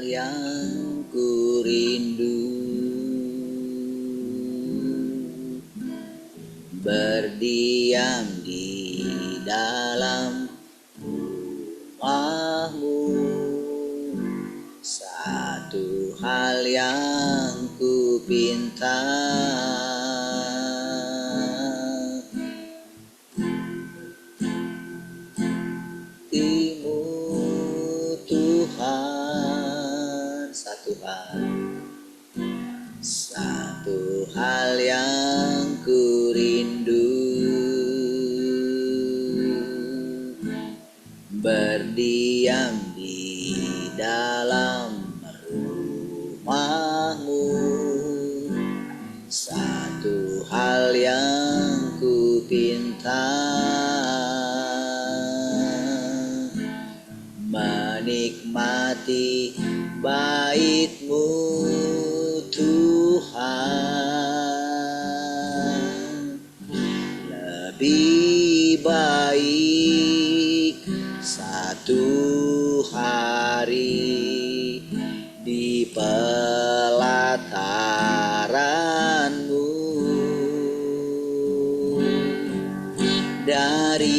yang ku rindu, berdiam di dalam rumahmu. Satu hal yang ku pinta, Tuhan. Satu hal yang ku rindu, berdiam di dalam rumahmu. Satu hal yang ku pinta, menikmati bait-Mu Tuhan. Lebih baik satu hari di pelataran-Mu daripada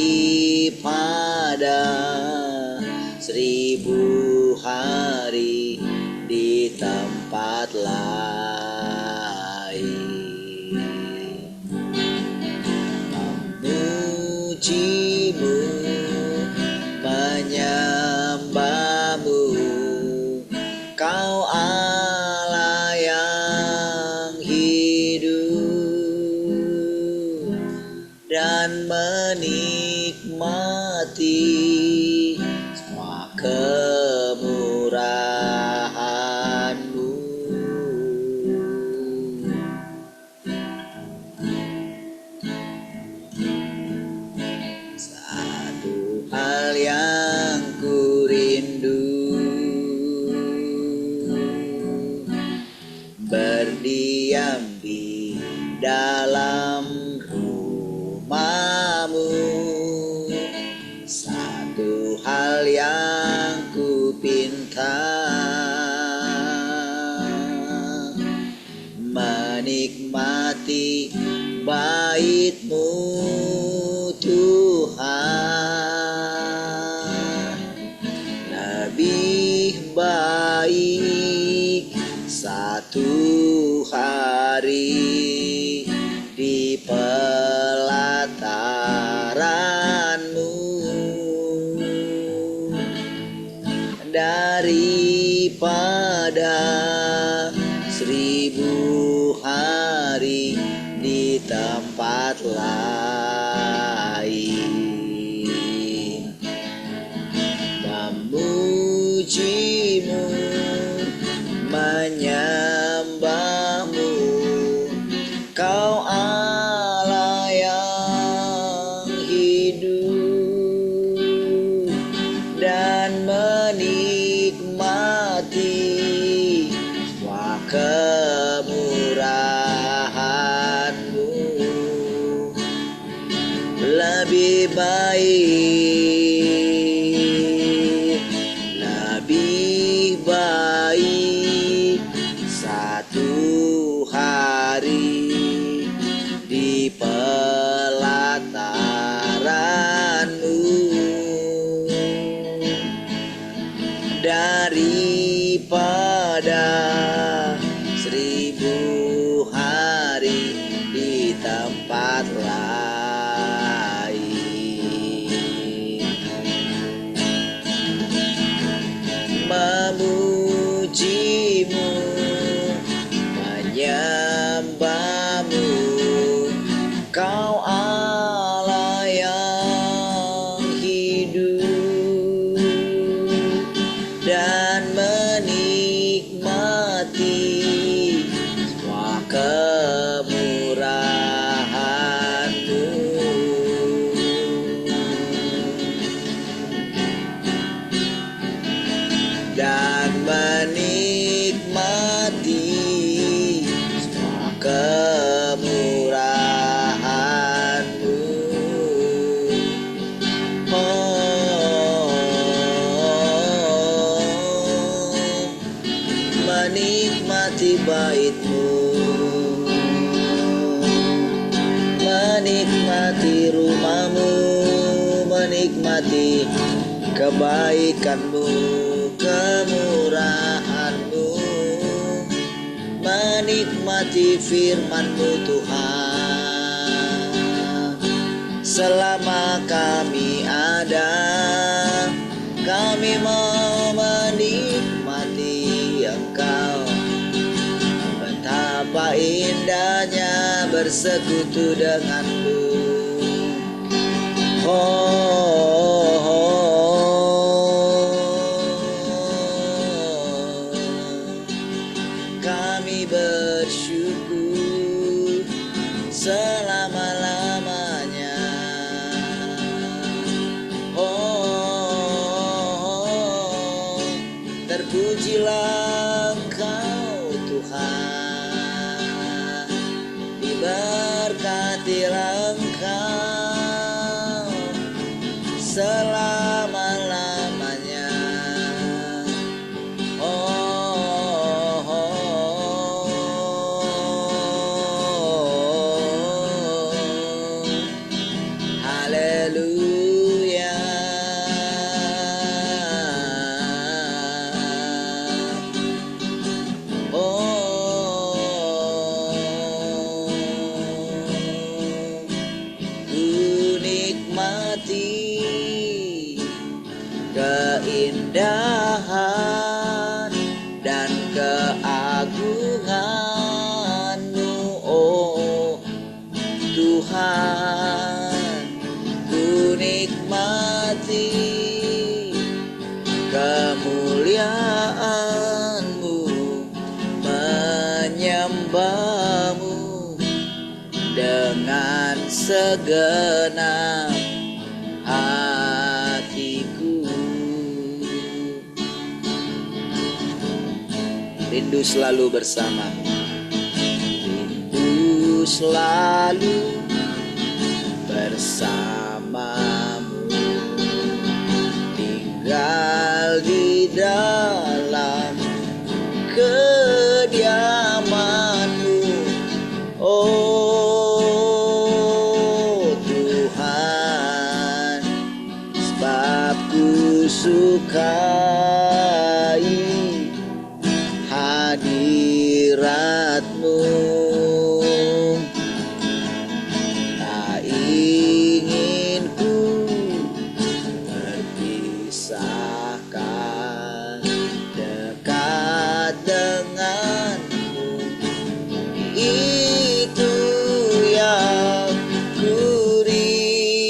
1000 hari di tempat lain. Memuji-Mu, menyembah-Mu, Kau Allah yang hidup, dan menikmati semua kemurahan-Mu. Satu hal yang ku rindu, berdiam di dalam rumah-Mu. Satu hal yang ku pinta, menikmati bait-Mu Tuhan. Lebih baik satu hari di pelataran-Mu daripada 1000 hari di tempat lain. Memuji-Mu, menyembah-Mu, Kau Allah yang hidup, dan menikmati semua kemurahan-Mu. Lebih baik satu hari di pelataran-Mu daripada 1000 hari di tempat lain. Memuji-Mu, menyembah-Mu, Kau Allah yang hidup, dan menikmati semua kemurahan-Mu. Dan menikmati semua kemurahan-Mu. Oh, menikmati bait-Mu, menikmati rumah-Mu, menikmati kebaikan-Mu, kemurahan-Mu, menikmati firman-Mu Tuhan. Selama kami ada, kami mau menikmati Engkau. Betapa indahnya bersekutu dengan-Mu. Kami bersyukur selama-lamanya. Terpujilah Engkau Tuhan, diberkatilah Engkau selama-lamanya. Haleluya. Keindahan dan keagungan-Mu, oh Tuhan. Ku nikmati kemuliaan-Mu, menyembah-Mu dengan segenap hatiku. Rindu selalu bersama, rindu selalu bersamamu, tinggal di dalam kediaman-Mu, oh Tuhan. Sebab ku sukai hadirat-Mu, tak ingin ku terpisahkan dekat dengan-Mu. Itu yang ku rindukan,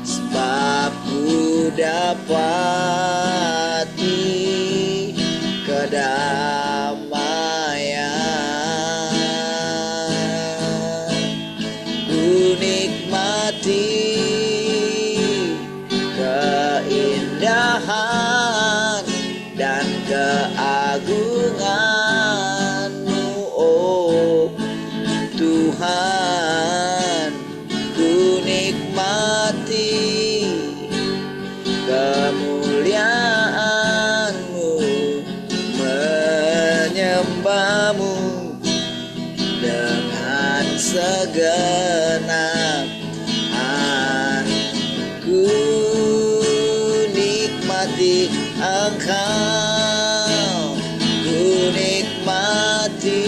sebab ku dapati kedamaian. Ku nikmati keindahan dan keagungan-Mu, oh Tuhan. Ku nikmati kemuliaan-Mu, menyembah-Mu dengan segenap hatiku. Nikmati Engkau, ku nikmati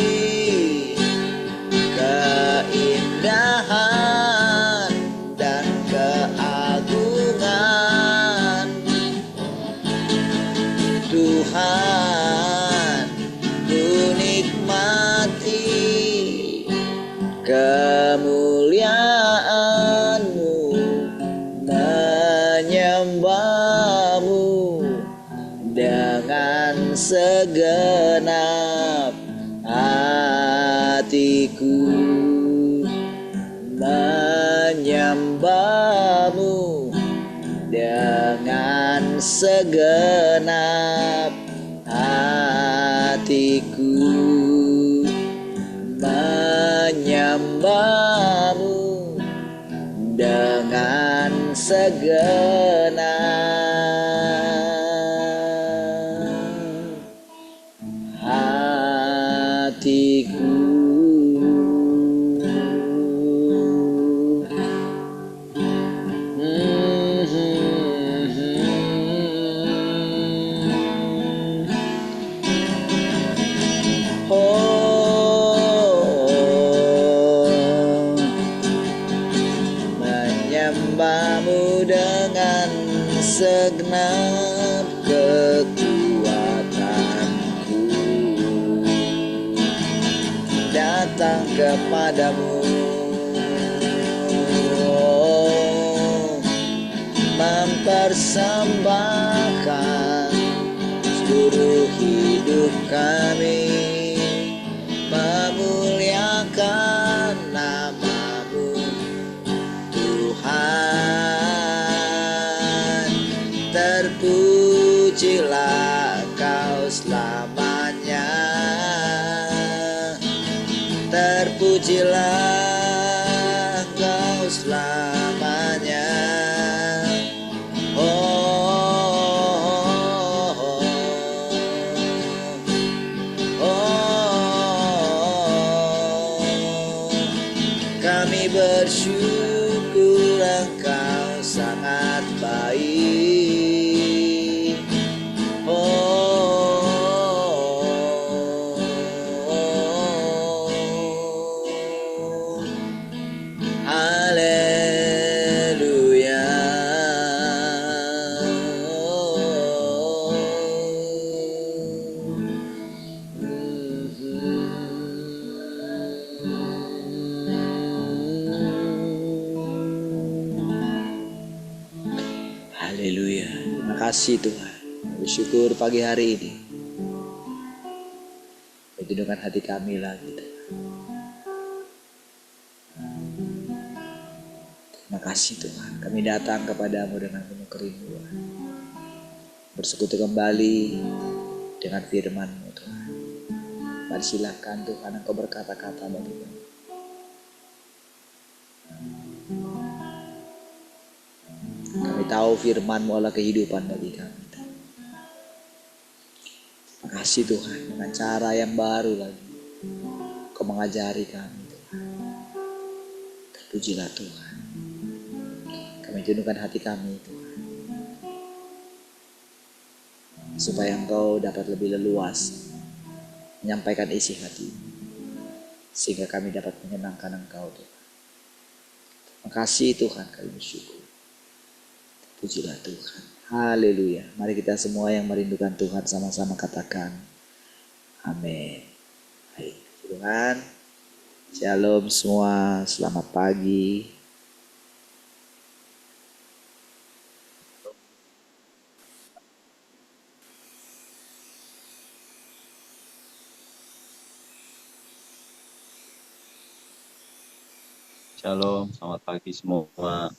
keindahan dan keagungan Tuhan. Ku nikmati kemuliaan-Mu, menyembah-Mu dengan segenap hatiku, menyembah-Mu dengan segenap hatiku, menyembah-Mu dengan segenap hatiku. Menyembahmu dengan segenap kekuatanku, datang kepadamu, mempersembahkan seluruh hidup kami, memuliakan namamu Tuhan. Terpujilah kau selamanya, terpujilah kau selamanya. Kami bersyukur Engkau sangat baik. Haleluya. Haleluya. Terima kasih Tuhan. Bersyukur pagi hari ini. Menjadikan hati kami lagi Tuhan. Terima kasih Tuhan. Kami datang kepadamu dengan penuh kerinduan. Bersekutu kembali dengan firman-Mu Tuhan. Mari silakan Tuhan Engkau berkata-kata bagi kami. Kami tahu firman-Mu adalah kehidupan bagi kami. Terima kasih Tuhan, dengan cara yang baru lagi Kau mengajari kami Tuhan. Terpujilah Tuhan. Kami tundukkan hati kami Tuhan, supaya Engkau dapat lebih leluas menyampaikan isi hati, sehingga kami dapat menyenangkan Engkau Tuhan. Terima kasih Tuhan, kami bersyukur. Pujilah Tuhan. Haleluya. Mari kita semua yang merindukan Tuhan sama-sama katakan amin. Baik, Tuhan. Shalom semua. Selamat pagi. Shalom, selamat pagi semua.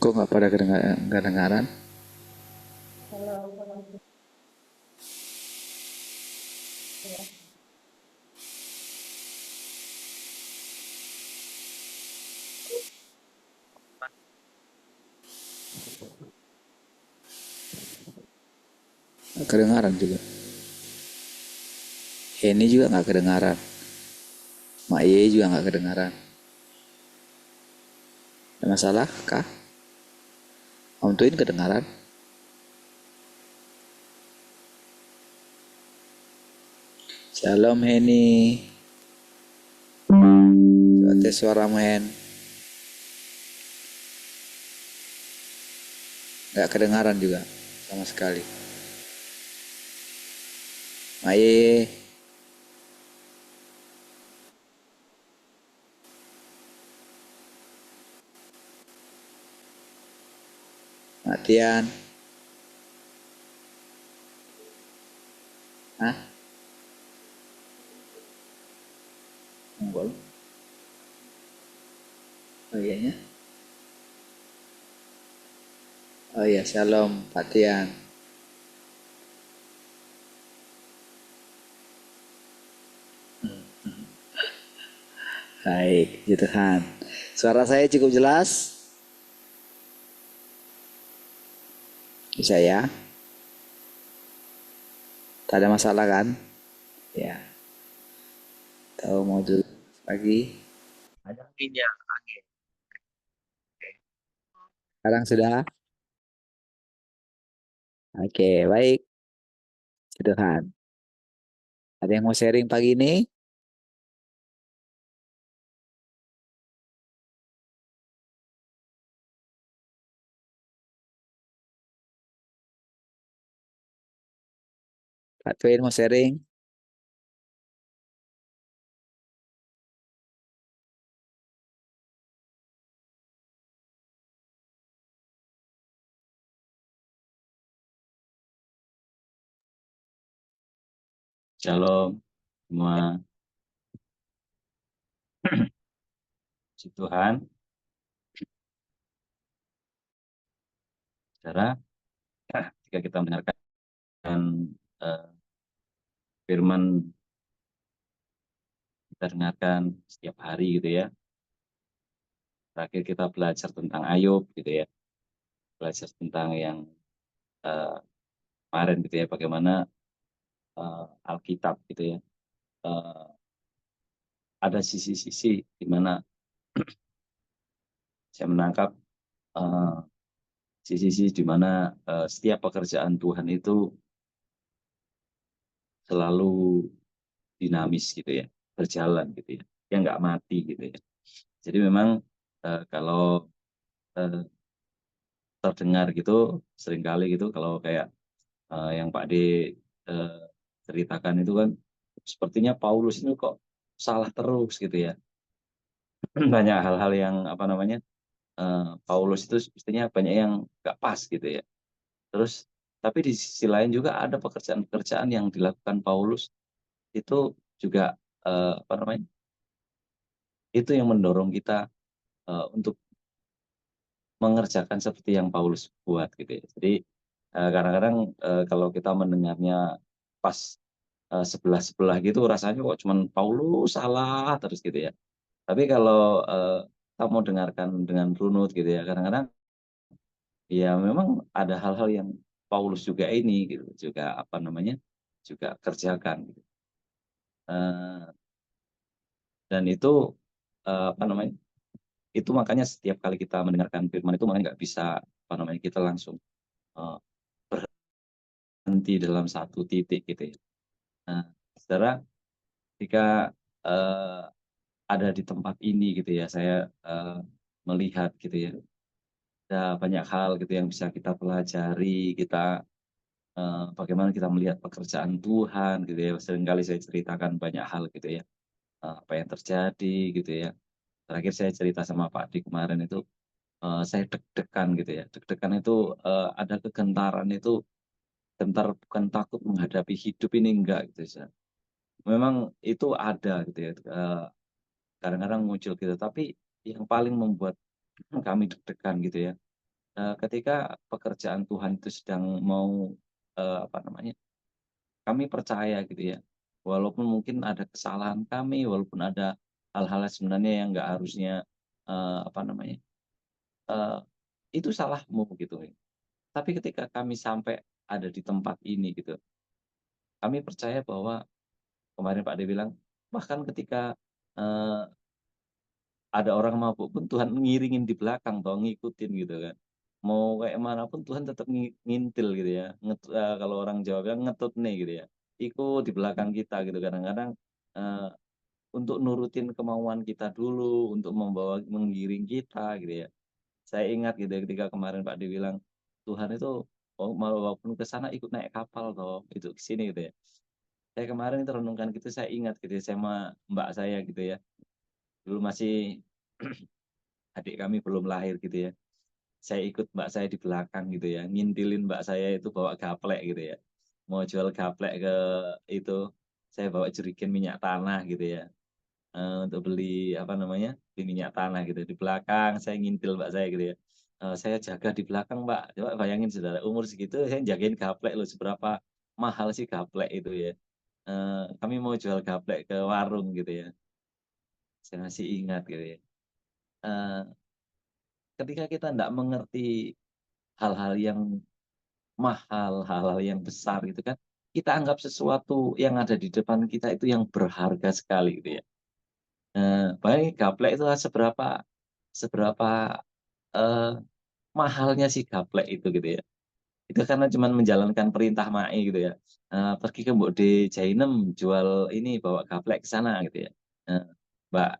Kok nggak pada kedengaran? Nggak kedengaran juga. Ini juga nggak kedengaran. Mak Ye juga nggak kedengaran. Ada masalah kah? Om Tuin kedengaran? Shalom Heni. Coba tes suaramu Hen. Nggak kedengaran juga sama sekali. Maye. Matian. Hah? Enggak. Oh iyanya. Oh iya, shalom Pak Tian. 'Oke. Baik, puji Tuhan. Suara saya cukup jelas? Bisa ya? Tak ada masalah kan? Ya. Tahu mau dulu lagi? Ada anginnya. Sekarang sudah? Oke, baik. Puji Tuhan. Ada yang mau sharing pagi ini? Kak Twin mau sharing? Shalom semua. Puji Tuhan, saudara, jika kita mendengarkan eh, firman, kita dengarkan setiap hari gitu ya. Terakhir kita belajar tentang Ayub gitu ya, belajar tentang yang eh, kemarin gitu ya, bagaimana Alkitab gitu ya. Eh, ada sisi-sisi di mana saya menangkap eh, sisi-sisi di mana setiap pekerjaan Tuhan itu selalu dinamis gitu ya, berjalan gitu ya, yang nggak mati gitu ya. Jadi memang kalau terdengar gitu seringkali gitu kalau kayak yang Pak D eh, ceritakan itu kan sepertinya Paulus ini kok salah terus gitu ya. Banyak hal-hal yang apa namanya Paulus itu sepertinya banyak yang nggak pas gitu ya. Terus tapi di sisi lain juga ada pekerjaan-pekerjaan yang dilakukan Paulus itu juga apa namanya itu yang mendorong kita untuk mengerjakan seperti yang Paulus buat gitu ya. Jadi kadang-kadang kalau kita mendengarnya pas sebelah-sebelah gitu rasanya kok cuman Paulus salah terus gitu ya. Tapi kalau kita mau dengarkan dengan runut gitu ya, kadang-kadang ya memang ada hal-hal yang Paulus juga ini gitu, juga apa namanya, juga kerjakan gitu. Eh, dan itu apa namanya, itu makanya setiap kali kita mendengarkan firman itu makanya nggak bisa apa namanya kita langsung eh, berhenti dalam satu titik gitu ya. Nah, saudara, jika eh, ada di tempat ini gitu ya, saya melihat gitu ya, ada banyak hal gitu yang bisa kita pelajari, kita bagaimana kita melihat pekerjaan Tuhan gitu ya. Seringkali saya ceritakan banyak hal gitu ya, apa yang terjadi gitu ya. Terakhir saya cerita sama Pak Di kemarin itu, saya deg-degan gitu ya. Deg-degan itu ada kegentaran itu, gentar bukan takut menghadapi hidup ini enggak gitu ya. Memang itu ada gitu ya, kadang-kadang muncul gitu, tapi yang paling membuat kami deg-degan gitu ya, ketika pekerjaan Tuhan itu sedang mau, apa namanya, kami percaya gitu ya, walaupun mungkin ada kesalahan kami, walaupun ada hal-hal yang sebenarnya yang nggak harusnya, apa namanya, eee, itu salahmu gitu ya. Tapi ketika kami sampai ada di tempat ini gitu, kami percaya bahwa kemarin Pak D bilang, bahkan ketika, eee ada orang mabuk pun Tuhan ngiringin di belakang toh, ngikutin gitu kan. Mau kayak mana pun Tuhan tetap ngintil gitu ya, kalau orang Jawa bilang ngetut nih gitu ya. Ikut di belakang kita gitu kadang-kadang, eee, untuk nurutin kemauan kita dulu, untuk menggiring kita gitu ya. Saya ingat gitu ya ketika kemarin Pak D bilang, Tuhan itu walaupun ke sana ikut naik kapal toh, itu ke sini gitu ya. Saya kemarin itu renungkan gitu, saya ingat gitu ya sama mbak saya gitu ya, dulu masih adik kami belum lahir gitu ya. Saya ikut mbak saya di belakang gitu ya, ngintilin mbak saya itu bawa gaplek gitu ya. Mau jual gaplek ke itu, saya bawa jerigen minyak tanah gitu ya. Untuk beli apa namanya, beli minyak tanah gitu. Di belakang saya ngintil mbak saya gitu ya. Saya jaga di belakang mbak. Coba bayangin saudara, umur segitu saya jagain gaplek loh, seberapa mahal sih gaplek itu ya. Kami mau jual gaplek ke warung gitu ya. saya masih ingat gitu ya. Eee, Ketika kita ndak mengerti hal-hal yang mahal, hal-hal yang besar gitu kan, kita anggap sesuatu yang ada di depan kita itu yang berharga sekali gitu ya. Bayangin gaplek itu seberapa seberapa, eee, mahalnya si gaplek itu gitu ya. Itu karena cuman menjalankan perintah mae gitu ya, "Pergi ke Mbok de Jainem jual ini, bawa gaplek ke sana," gitu ya. Eee, "Mbak,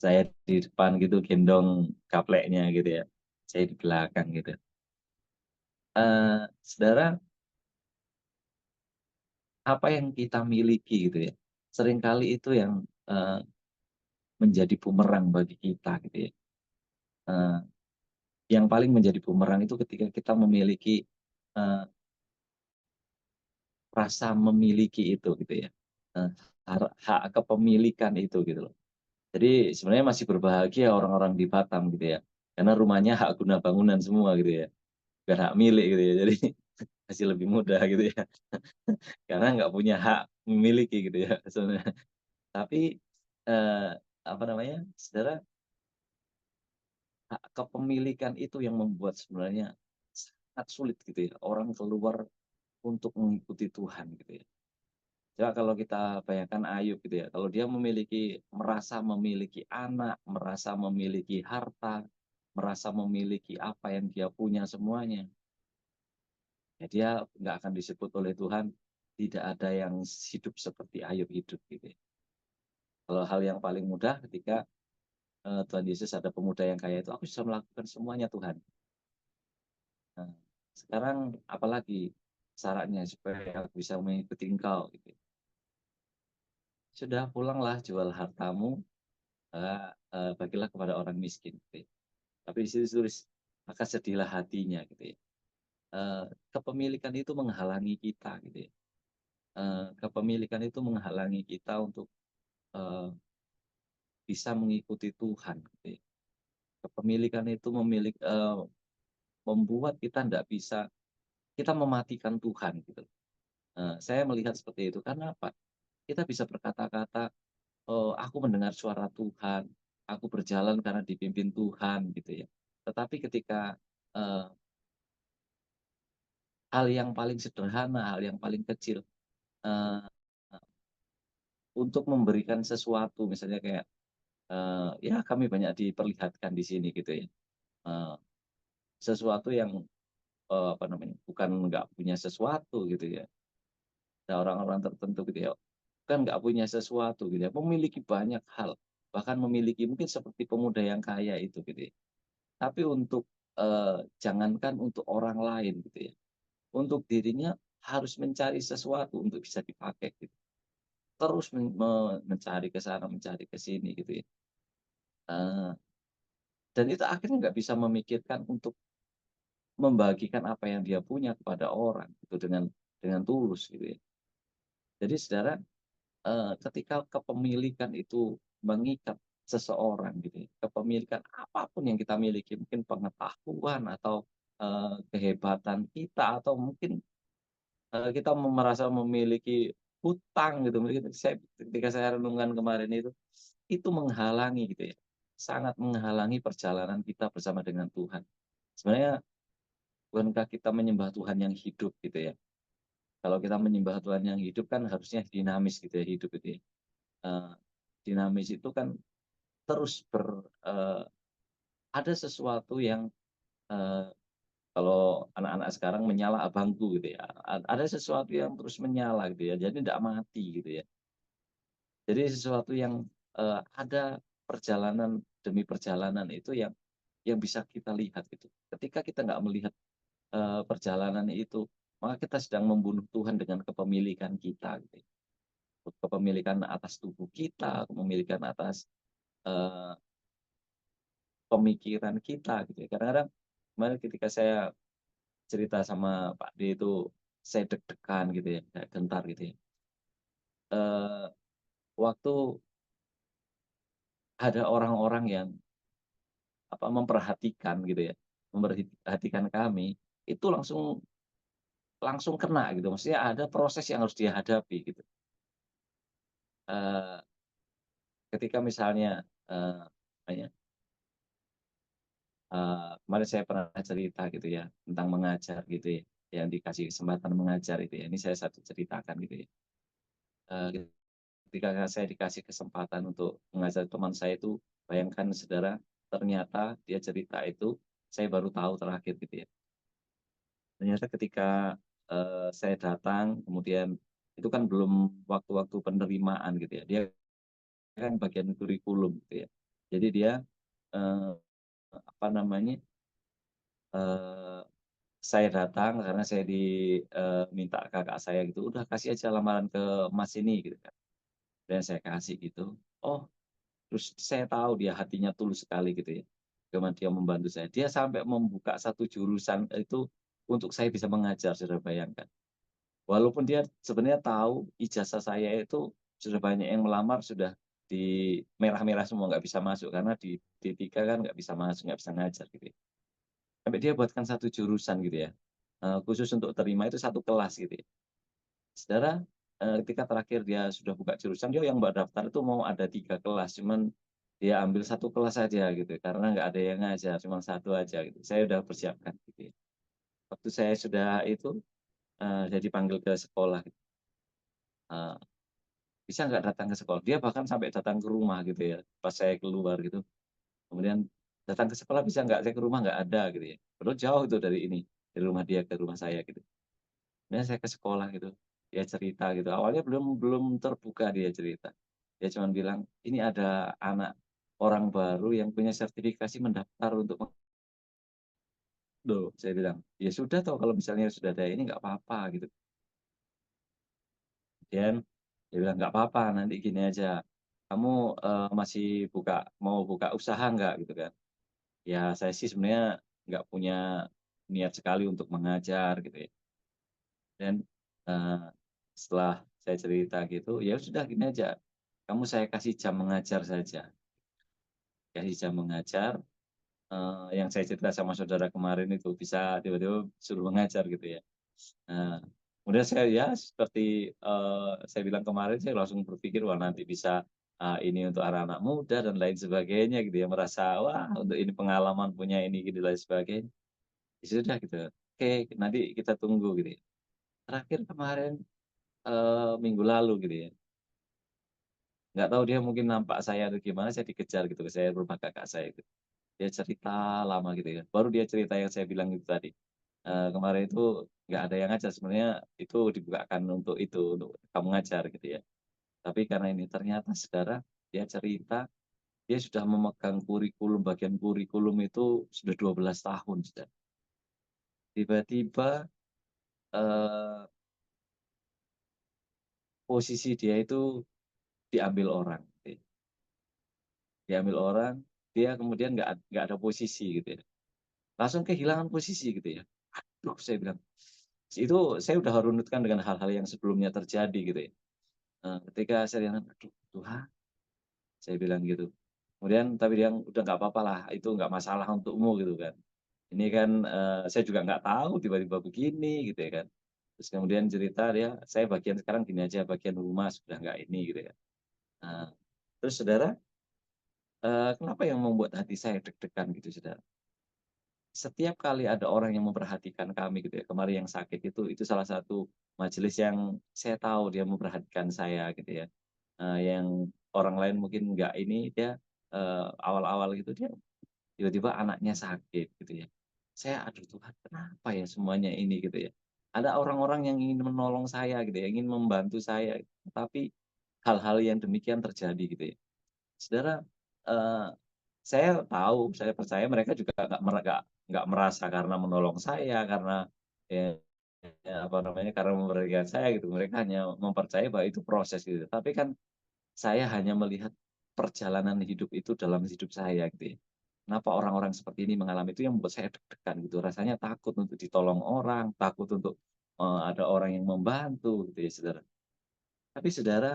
saya di depan gitu gendong gapleknya," gitu ya, saya di belakang gitu. Saudara, apa yang kita miliki gitu ya, seringkali itu yang, menjadi bumerang bagi kita gitu ya. Eee, yang paling menjadi bumerang itu ketika kita memiliki, eee, rasa memiliki itu gitu ya, eee, hak kepemilikan itu gitu loh. Jadi sebenarnya masih berbahagia orang-orang di Batam gitu ya, karena rumahnya hak guna bangunan semua gitu ya, bukan hak milik gitu ya. Jadi masih lebih mudah gitu ya, karena nggak punya hak memiliki gitu ya sebenarnya. Tapi, eee, apa namanya, saudara, hak kepemilikan itu yang membuat sebenarnya sangat sulit gitu ya, orang keluar untuk mengikuti Tuhan gitu ya. Coba kalau kita bayangkan Ayub gitu ya, kalau dia merasa memiliki anak, merasa memiliki harta, merasa memiliki apa yang dia punya semuanya, ya dia nggak akan disebut oleh Tuhan, tidak ada yang hidup seperti Ayub hidup gitu ya. Kalau hal yang paling mudah ketika, Tuhan Yesus ada pemuda yang kaya itu, "Aku bisa melakukan semuanya Tuhan." Nah, sekarang apalagi syaratnya supaya aku bisa mengikuti Engkau gitu ya. Sudah pulanglah jual hartamu, bagilah kepada orang miskin gitu ya. Tapi di situ tulis, "Maka sedihlah hatinya," gitu ya. Kepemilikan itu menghalangi kita gitu ya. Kepemilikan itu menghalangi kita untuk, eee, bisa mengikuti Tuhan gitu ya. Kepemilikan itu membuat kita ndak bisa kita mematikan Tuhan gitu. Saya melihat seperti itu, karena apa? Kita bisa berkata-kata, "Aku mendengar suara Tuhan, aku berjalan karena dipimpin Tuhan," gitu ya. Tetapi ketika, eee, hal yang paling sederhana, hal yang paling kecil, eee, untuk memberikan sesuatu misalnya kayak, ya kami banyak diperlihatkan di sini gitu ya, eee, sesuatu yang, apa namanya, bukan nggak punya sesuatu gitu ya. Ada orang-orang tertentu gitu ya, kan nggak punya sesuatu gitu ya, memiliki banyak hal, bahkan memiliki mungkin seperti pemuda yang kaya itu gitu ya. Tapi untuk, jangankan untuk orang lain gitu ya, untuk dirinya harus mencari sesuatu untuk bisa dipakai gitu. Terus mencari ke sana, mencari ke sini gitu ya. Eee, dan itu akhirnya nggak bisa memikirkan untuk membagikan apa yang dia punya kepada orang gitu dengan tulus gitu ya. Jadi saudara, ketika kepemilikan itu mengikat seseorang gitu ya, kepemilikan apapun yang kita miliki, mungkin pengetahuan atau, kehebatan kita atau mungkin, kita merasa memiliki hutang gitu, mungkin ketika saya renungkan kemarin itu menghalangi gitu ya, sangat menghalangi perjalanan kita bersama dengan Tuhan. Sebenarnya bukankah kita menyembah Tuhan yang hidup gitu ya, kalau kita menyembah Tuhan yang hidup kan harusnya dinamis gitu ya, hidup itu ya. Eee, Dinamis itu kan terus ada sesuatu yang, eee, kalau anak-anak sekarang menyala abangku gitu ya, ada sesuatu yang terus menyala gitu ya, jadi tidak mati gitu ya. Jadi sesuatu yang, ada perjalanan demi perjalanan itu yang bisa kita lihat gitu. Ketika kita nggak melihat, perjalanan itu, maka kita sedang membunuh Tuhan dengan kepemilikan kita gitu ya. Kepemilikan atas tubuh kita, kepemilikan atas, eee pemikiran kita gitu ya. Kadang-kadang kemarin ketika saya cerita sama Pak D itu, saya deg-degan gitu ya, kayak gentar gitu ya. Eee, Waktu ada orang-orang yang memperhatikan gitu ya, memperhatikan kami, itu langsung langsung kena gitu. Maksudnya ada proses yang harus dia hadapi gitu. Eee, Ketika misalnya Apa ya, kemarin saya pernah cerita gitu ya, tentang mengajar gitu ya, yang dikasih kesempatan mengajar itu ya, ini saya satu ceritakan gitu ya. Ketika saya dikasih kesempatan untuk mengajar teman saya itu, bayangkan saudara, ternyata dia cerita itu, saya baru tahu terakhir gitu ya. Ternyata ketika, saya datang, kemudian itu kan belum waktu-waktu penerimaan gitu ya, dia kan bagian kurikulum gitu ya. Jadi dia, eee, apa namanya, eee, saya datang karena saya minta kakak saya gitu, "Udah kasih aja lamaran ke Mas ini," gitu kan, dan saya kasih gitu. Oh, terus saya tahu dia hatinya tulus sekali gitu ya, bagaimana dia membantu saya. Dia sampai membuka satu jurusan itu untuk saya bisa mengajar, saudara bayangkan. Walaupun dia sebenarnya tahu ijazah saya itu sudah banyak yang melamar, sudah di merah-merah semua, nggak bisa masuk karena di D3 kan nggak bisa masuk, nggak bisa ngajar gitu ya. Sampai dia buatkan satu jurusan gitu ya, khusus untuk terima itu satu kelas gitu ya. Saudara, ketika terakhir dia sudah buka jurusan, dia yang mbak daftar itu mau ada 3 kelas, cuman dia ambil satu kelas saja gitu, karena nggak ada yang ngajar, cuma satu aja gitu. Saya udah persiapkan gitu ya. Waktu saya sudah itu, saya dipanggil ke sekolah, eee, "Bisa nggak datang ke sekolah?" Dia bahkan sampai datang ke rumah gitu ya, pas saya keluar gitu. Kemudian, "Datang ke sekolah bisa nggak? Saya ke rumah nggak ada," gitu ya. Padahal jauh itu dari ini, dari rumah dia ke rumah saya gitu. Kemudian saya ke sekolah gitu, dia cerita gitu, awalnya belum belum terbuka dia cerita. Dia cuman bilang, "Ini ada anak orang baru yang punya sertifikasi mendaftar untuk" loh, saya bilang, "Ya sudah toh kalau misalnya sudah ada ini nggak apa-apa," gitu. Kemudian dia bilang, "Nggak apa-apa, nanti gini aja, kamu, masih mau buka usaha nggak?" Gitu kan. Ya saya sih sebenarnya nggak punya niat sekali untuk mengajar gitu ya. Dan, eee, setelah saya cerita gitu, "Ya sudah gini aja, kamu saya kasih jam mengajar saja." Kasih jam mengajar, yang saya cerita sama saudara kemarin itu, bisa tiba-tiba suruh mengajar gitu ya. Nah, kemudian saya ya seperti, saya bilang kemarin, saya langsung berpikir, wah nanti bisa, ini untuk anak-anak muda dan lain sebagainya gitu ya, merasa, wah untuk ini pengalaman punya ini gitu lain sebagainya. Ya sudah gitu, oke nanti kita tunggu gitu ya. Terakhir kemarin, minggu lalu gitu ya, nggak tahu dia mungkin nampak saya atau gimana, saya dikejar gitu, saya rumah kakak saya gitu. Dia cerita lama gitu ya, baru dia cerita yang saya bilang itu tadi, kemarin itu nggak ada yang ngajar, sebenarnya itu dibukakan untuk itu, untuk kamu ngajar gitu ya. Tapi karena ini ternyata Saudara, dia cerita, dia sudah memegang kurikulum, bagian kurikulum itu sudah 12 tahun, Saudara. Tiba-tiba, eee, posisi dia itu diambil orang, gitu ya. Diambil orang, dia kemudian nggak ada posisi gitu ya, langsung kehilangan posisi gitu ya. Aduh, saya bilang, itu saya udah runutkan dengan hal-hal yang sebelumnya terjadi gitu ya. Ketika saya bilang, "Aduh Tuhan," saya bilang gitu. Kemudian tapi dia, "Udah nggak apa lah, itu nggak masalah untukmu," gitu kan. Ini kan, saya juga nggak tahu tiba-tiba begini gitu ya kan. Terus kemudian cerita dia, "Saya bagian sekarang gini aja, bagian rumah sudah nggak ini," gitu ya. Nah, terus Saudara, kenapa yang membuat hati saya deg-degan gitu Saudara? Setiap kali ada orang yang memperhatikan kami gitu ya, kemarin yang sakit itu salah satu majelis yang saya tahu dia memperhatikan saya gitu ya. Yang orang lain mungkin nggak ini, dia, awal-awal gitu dia tiba-tiba anaknya sakit gitu ya. Saya, "Aduh Tuhan, kenapa ya semuanya ini?" Gitu ya. Ada orang-orang yang ingin menolong saya gitu ya, ingin membantu saya, tapi hal-hal yang demikian terjadi gitu ya. Saudara, eee, saya tahu, saya percaya mereka juga nggak merasa karena menolong saya, karena ya ya apa namanya, karena memberikan saya gitu. Mereka hanya mempercayai bahwa itu proses gitu. Tapi kan saya hanya melihat perjalanan hidup itu dalam hidup saya gitu ya. Kenapa orang-orang seperti ini mengalami itu yang membuat saya deg-degan gitu. Rasanya takut untuk ditolong orang, takut untuk, ada orang yang membantu gitu ya, Saudara. Tapi Saudara,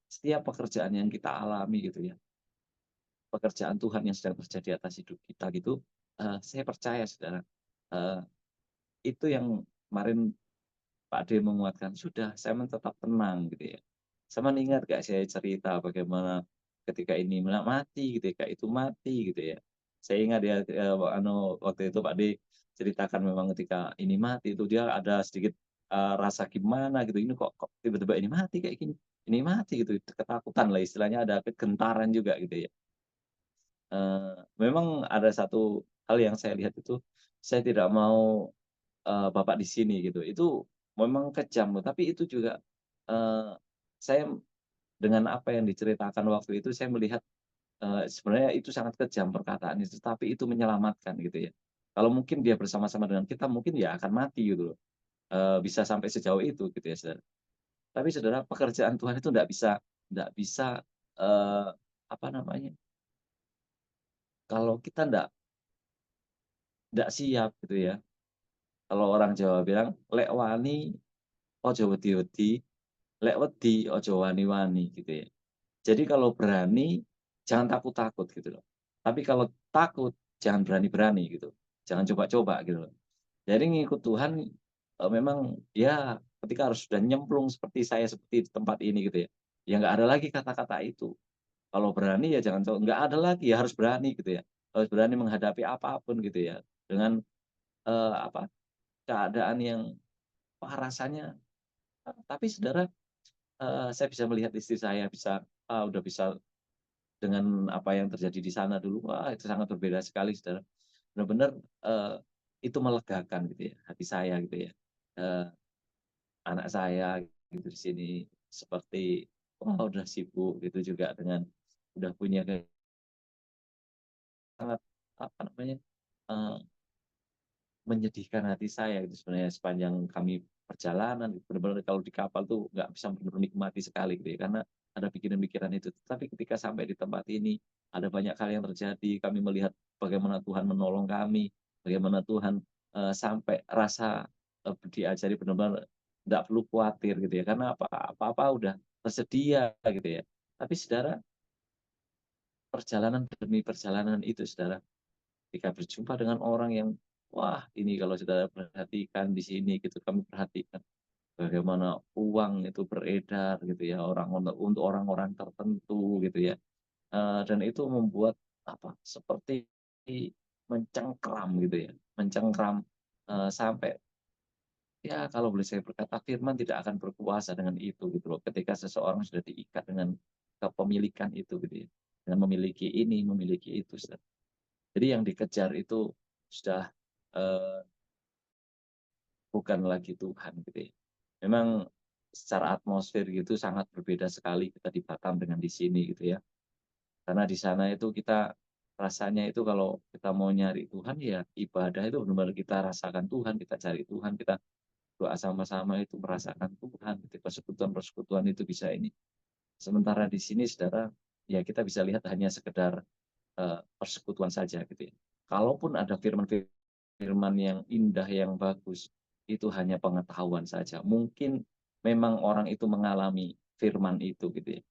setiap pekerjaan yang kita alami gitu ya, pekerjaan Tuhan yang sedang terjadi atas hidup kita gitu, saya percaya Saudara, eee, itu yang kemarin Pak D menguatkan, sudah saya tetap tenang gitu ya. Saya ingat gak saya cerita bagaimana ketika ini mati, ketika itu mati gitu ya. Saya ingat ya, waktu itu Pak D ceritakan memang ketika ini mati itu dia ada sedikit, rasa gimana gitu, ini kok tiba-tiba ini mati kayak gini, ini mati gitu, ketakutan lah istilahnya ada kegentaran juga gitu ya. Memang ada satu hal yang saya lihat itu, saya tidak mau, Bapak di sini gitu, itu memang kejam, tapi itu juga, eee, saya dengan apa yang diceritakan waktu itu saya melihat, sebenarnya itu sangat kejam perkataan itu, tapi itu menyelamatkan gitu ya. Kalau mungkin dia bersama-sama dengan kita mungkin ya akan mati gitu loh, bisa sampai sejauh itu gitu ya, Saudara. Tapi Saudara, pekerjaan Tuhan itu ndak bisa, eee, apa namanya, kalau kita ndak siap gitu ya. Kalau orang Jawa bilang, "Lek wani ojo wedi-wedi, lek wedi ojo wani-wani," gitu ya. Jadi kalau berani, jangan takut-takut gitu loh. Tapi kalau takut, jangan berani-berani gitu. Jangan coba-coba gitu loh. Jadi ngikut Tuhan, memang ya ketika harus sudah nyemplung seperti saya seperti di tempat ini gitu ya, ya nggak ada lagi kata-kata itu. Kalau berani ya jangan nggak ada lagi, ya harus berani gitu ya. Harus berani menghadapi apapun gitu ya. Dengan, apa, keadaan yang wah rasanya tapi Saudara, saya bisa melihat istri saya bisa, udah bisa dengan apa yang terjadi di sana dulu, wah itu sangat berbeda sekali Saudara. Benar-benar, eee, itu melegakan gitu ya, hati saya gitu ya. Eee, Anak saya gitu di sini seperti, wah udah sibuk gitu juga dengan udah punya sangat apa namanya, eee menyedihkan hati saya itu sebenarnya sepanjang kami perjalanan, benar-benar kalau di kapal tuh nggak bisa benar-benar nikmati sekali gitu ya, karena ada pikiran-pikiran itu. Tapi ketika sampai di tempat ini, ada banyak hal yang terjadi, kami melihat bagaimana Tuhan menolong kami, bagaimana Tuhan, sampai rasa, diajari benar-benar nggak perlu khawatir gitu ya, karena apa-apa udah tersedia gitu ya. Tapi Saudara, perjalanan demi perjalanan itu Saudara, ketika berjumpa dengan orang yang, wah ini kalau saudara perhatikan di sini gitu, kami perhatikan bagaimana uang itu beredar gitu ya, untuk orang-orang tertentu gitu ya, dan itu membuat apa, seperti mencengkram gitu ya, mencengkram, sampai ya kalau boleh saya berkata firman tidak akan berkuasa dengan itu gitu loh, ketika seseorang sudah diikat dengan kepemilikan itu gitu ya, dengan memiliki ini, memiliki itu. Jadi yang dikejar itu sudah, eee, bukan lagi Tuhan gitu ya. Memang secara atmosfer gitu sangat berbeda sekali kita di Batam dengan di sini gitu ya. Karena di sana itu kita rasanya itu kalau kita mau nyari Tuhan ya ibadah itu benar-benar kita rasakan Tuhan, kita cari Tuhan, kita doa sama-sama itu merasakan Tuhan gitu, persekutuan-persekutuan itu bisa ini. Sementara di sini Saudara, ya kita bisa lihat hanya sekedar, persekutuan saja gitu ya. Kalaupun ada firman yang indah, yang bagus, itu hanya pengetahuan saja. Mungkin memang orang itu mengalami firman itu gitu ya.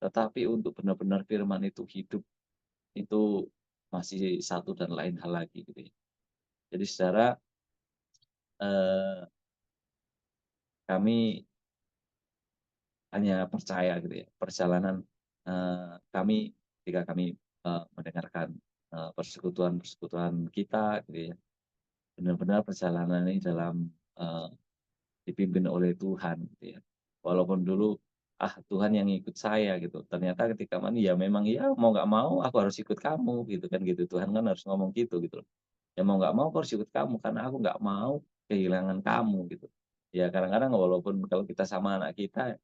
Tetapi untuk benar-benar firman itu hidup, itu masih satu dan lain hal lagi gitu ya. Jadi secara, eee, kami hanya percaya gitu ya, perjalanan, kami ketika kami, mendengarkan, persekutuan-persekutuan kita gitu ya, benar-benar perjalanan ini dalam, dipimpin oleh Tuhan gitu ya. Walaupun dulu, Tuhan yang ikut saya gitu, ternyata ketika ya memang ya mau nggak mau aku harus ikut kamu gitu kan gitu, Tuhan kan harus ngomong gitu loh. Ya mau nggak mau aku harus ikut kamu karena aku nggak mau kehilangan kamu gitu. Ya kadang-kadang walaupun kalau kita sama anak kita,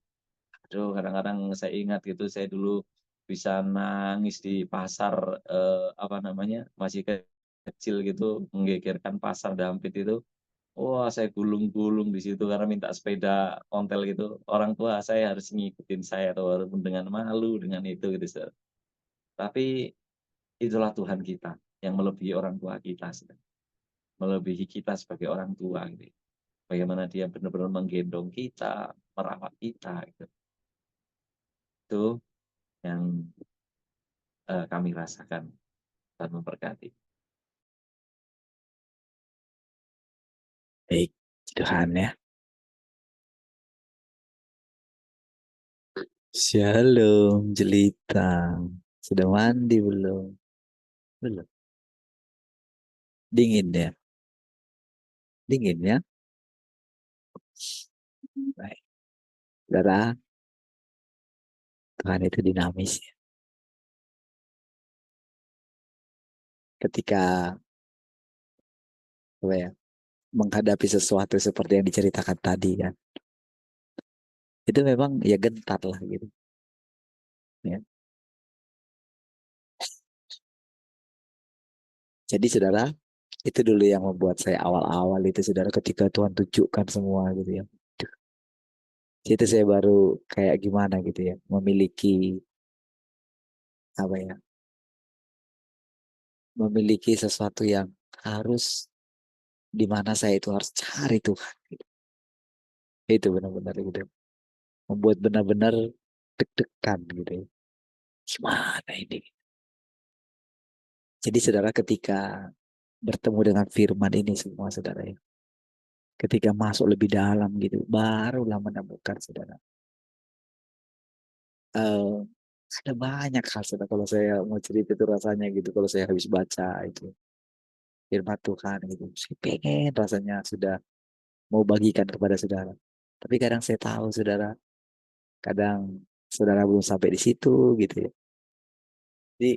aduh kadang-kadang saya ingat gitu, saya dulu bisa nangis di pasar, apa namanya, masih kecil gitu, menggegerkan pasar Dampit itu. Wah, saya gulung-gulung di situ karena minta sepeda ontel gitu. Orang tua saya harus ngikutin saya tuh walaupun dengan malu, dengan itu gitu, Saudara. Tapi itulah Tuhan kita yang melebihi orang tua kita, Saudara. Melebihi kita sebagai orang tua gitu ya. Bagaimana dia benar-benar menggendong kita, merawat kita gitu. Itu yang, kami rasakan dan memberkati. Baik, Tuhan ya. Shalom, jelita. Sudah mandi belum? Belum. Dingin ya? Dingin ya? Baik. Saudara, Tuhan itu dinamis ya. Ketika apa ya, menghadapi sesuatu seperti yang diceritakan tadi kan, itu memang ya gentar lah gitu. Ya. Jadi saudara, itu dulu yang membuat saya awal-awal itu saudara ketika Tuhan tunjukkan semua gitu ya. Duh, itu saya baru kayak gimana gitu ya, memiliki apa ya, memiliki sesuatu yang harus di mana saya itu harus cari Tuhan. Gitu. Itu benar-benar gitu. Membuat benar-benar deg-degan gitu ya. Gimana ini? Jadi saudara ketika bertemu dengan firman ini semua saudara ya. Ketika masuk lebih dalam gitu, barulah menemukan saudara. eh ada banyak hal saudara kalau saya mau cerita itu rasanya gitu. Kalau saya habis baca itu firman Tuhan gitu. Saya pengen rasanya sudah mau bagikan kepada saudara. Tapi kadang saya tahu saudara, kadang saudara belum sampai di situ gitu ya. Jadi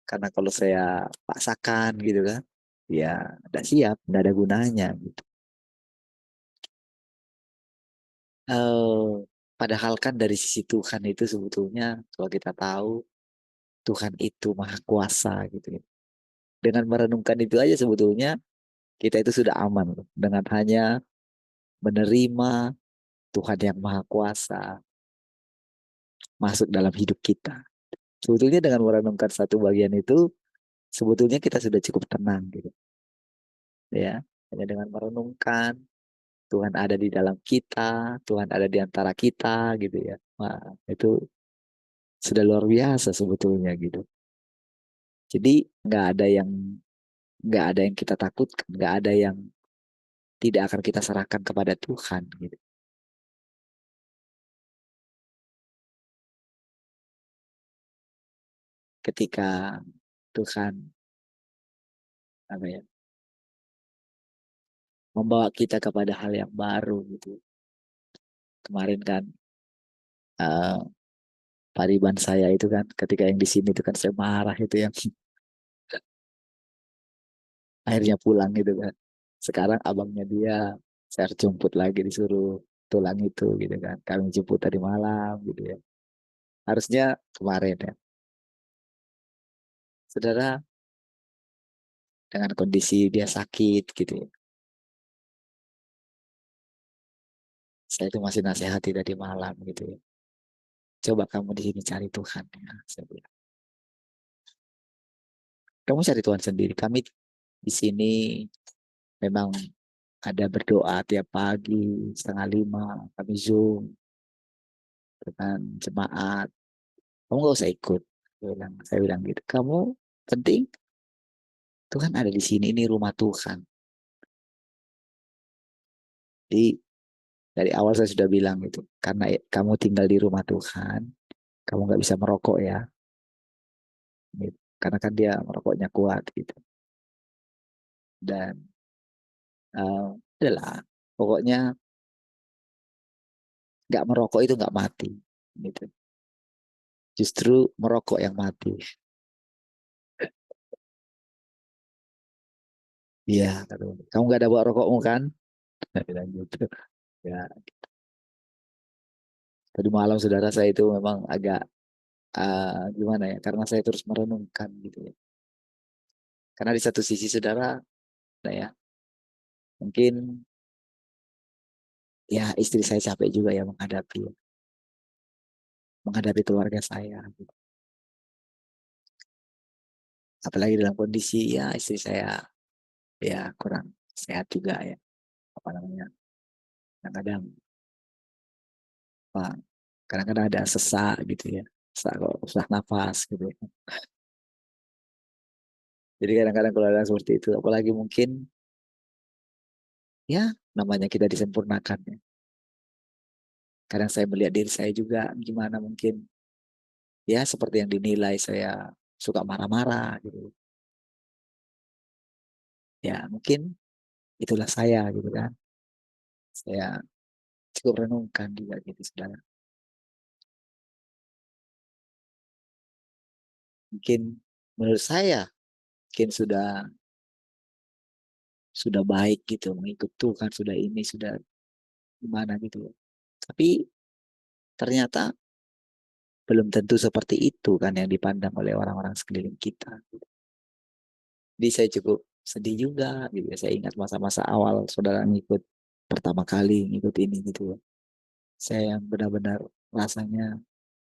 karena kalau saya paksakan gitu kan, ya tidak siap, tidak ada gunanya gitu. eh Padahal kan dari sisi Tuhan itu sebetulnya kalau kita tahu Tuhan itu maha kuasa gitu ya. Dengan merenungkan itu aja sebetulnya kita itu sudah aman loh. Dengan hanya menerima Tuhan yang maha kuasa masuk dalam hidup kita. Sebetulnya dengan merenungkan satu bagian itu sebetulnya kita sudah cukup tenang gitu ya. Hanya dengan merenungkan Tuhan ada di dalam kita, Tuhan ada di antara kita gitu ya. Wah, itu sudah luar biasa sebetulnya gitu. Jadi nggak ada yang kita takutkan, nggak ada yang tidak akan kita serahkan kepada Tuhan gitu. Ketika Tuhan apa ya membawa kita kepada hal yang baru gitu. Kemarin kan eh pariban saya itu kan ketika yang di sini itu kan saya marah itu yang akhirnya pulang gitu kan. Sekarang abangnya dia saya harus jemput lagi disuruh tulang itu gitu kan. Kami jemput tadi malam gitu ya. Harusnya kemarin ya. Saudara dengan kondisi dia sakit gitu ya. Saya itu masih nasihati tadi malam gitu ya. Coba kamu di sini cari Tuhan ya. Saya bilang. Kamu cari Tuhan sendiri. Kami di sini memang ada berdoa tiap pagi 4:30 kami Zoom dengan jemaat. Kamu gak usah ikut. Saya bilang gitu. Kamu penting Tuhan ada di sini. Ini rumah Tuhan. Jadi dari awal saya sudah bilang gitu. Karena kamu tinggal di rumah Tuhan, kamu nggak bisa merokok ya. Gitu. Karena kan dia merokoknya kuat gitu. Dan adalah pokoknya nggak merokok itu nggak mati. Gitu. Justru merokok yang mati. Iya, kamu nggak ada bawa rokokmu kan? Saya bilang gitu. Ya, tadi malam saudara saya itu memang agak gimana ya? Karena saya terus merenungkan gitu ya. Karena di satu sisi saudara, nah ya, mungkin ya istri saya capek juga ya menghadapi keluarga saya. Gitu. Apalagi dalam kondisi ya istri saya ya kurang sehat juga ya. Apa namanya? Kadang-kadang, apa, kadang-kadang ada sesak gitu ya. Sesak kalau susah nafas gitu ya. Jadi kadang-kadang kalau ada seperti itu, apalagi mungkin ya namanya kita disempurnakan ya. Kadang saya melihat diri saya juga gimana mungkin ya seperti yang dinilai saya suka marah-marah gitu. Ya mungkin itulah saya gitu kan. Saya cukup renungkan juga gitu saudara. Mungkin menurut saya mungkin sudah baik gitu mengikut Tuhan sudah ini sudah gimana gitu. Tapi ternyata belum tentu seperti itu kan yang dipandang oleh orang-orang sekeliling kita. Jadi saya cukup sedih juga gitu. Saya ingat masa-masa awal saudara ngikut pertama kali ngikut ini gitu. Saya yang benar-benar rasanya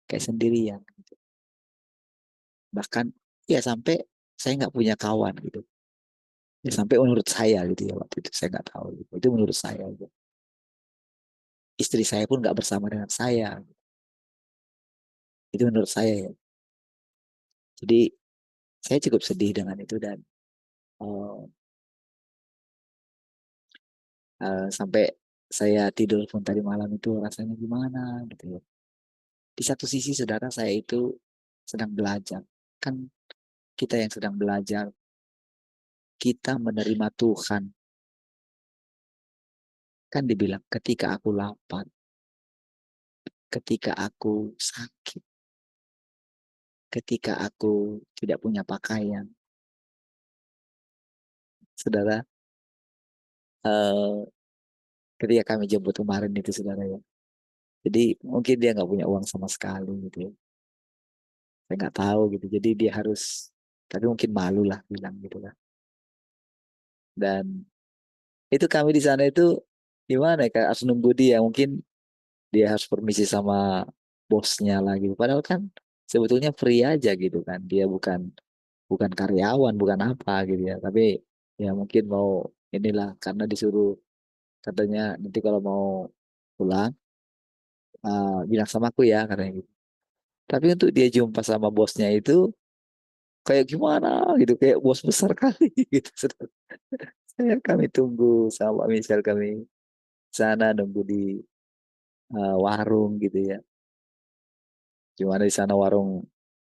kayak sendirian gitu. Bahkan ya sampai saya nggak punya kawan gitu. Ya, sampai menurut saya gitu ya waktu itu saya nggak tahu gitu. Itu menurut saya gitu. Istri saya pun nggak bersama dengan saya. Itu menurut saya ya. Jadi saya cukup sedih dengan itu dan eh, sampai saya tidur pun tadi malam itu rasanya gimana gitu ya. Di satu sisi saudara saya itu sedang belajar. Kan kita yang sedang belajar, kita menerima Tuhan. Kan dibilang ketika aku lapar, ketika aku sakit, ketika aku tidak punya pakaian. Saudara, eh, ketika kami jemput kemarin itu saudara ya. Jadi mungkin dia nggak punya uang sama sekali gitu ya. Saya nggak tahu gitu. Jadi dia harus, tapi mungkin malu lah bilang gitu kan. Dan itu kami di sana itu gimana ya, kayak harus nunggu dia. Mungkin dia harus permisi sama bosnya lagi. Padahal kan sebetulnya free aja gitu kan. Dia bukan bukan karyawan, bukan apa gitu ya. Tapi ya mungkin mau inilah karena disuruh katanya nanti kalau mau pulang bilang sama aku ya katanya gitu. Tapi untuk dia jumpa sama bosnya itu kayak gimana gitu, kayak bos besar kali gitu. Saya kami tunggu sama misal kami sana nunggu di warung gitu ya. Gimana di sana warung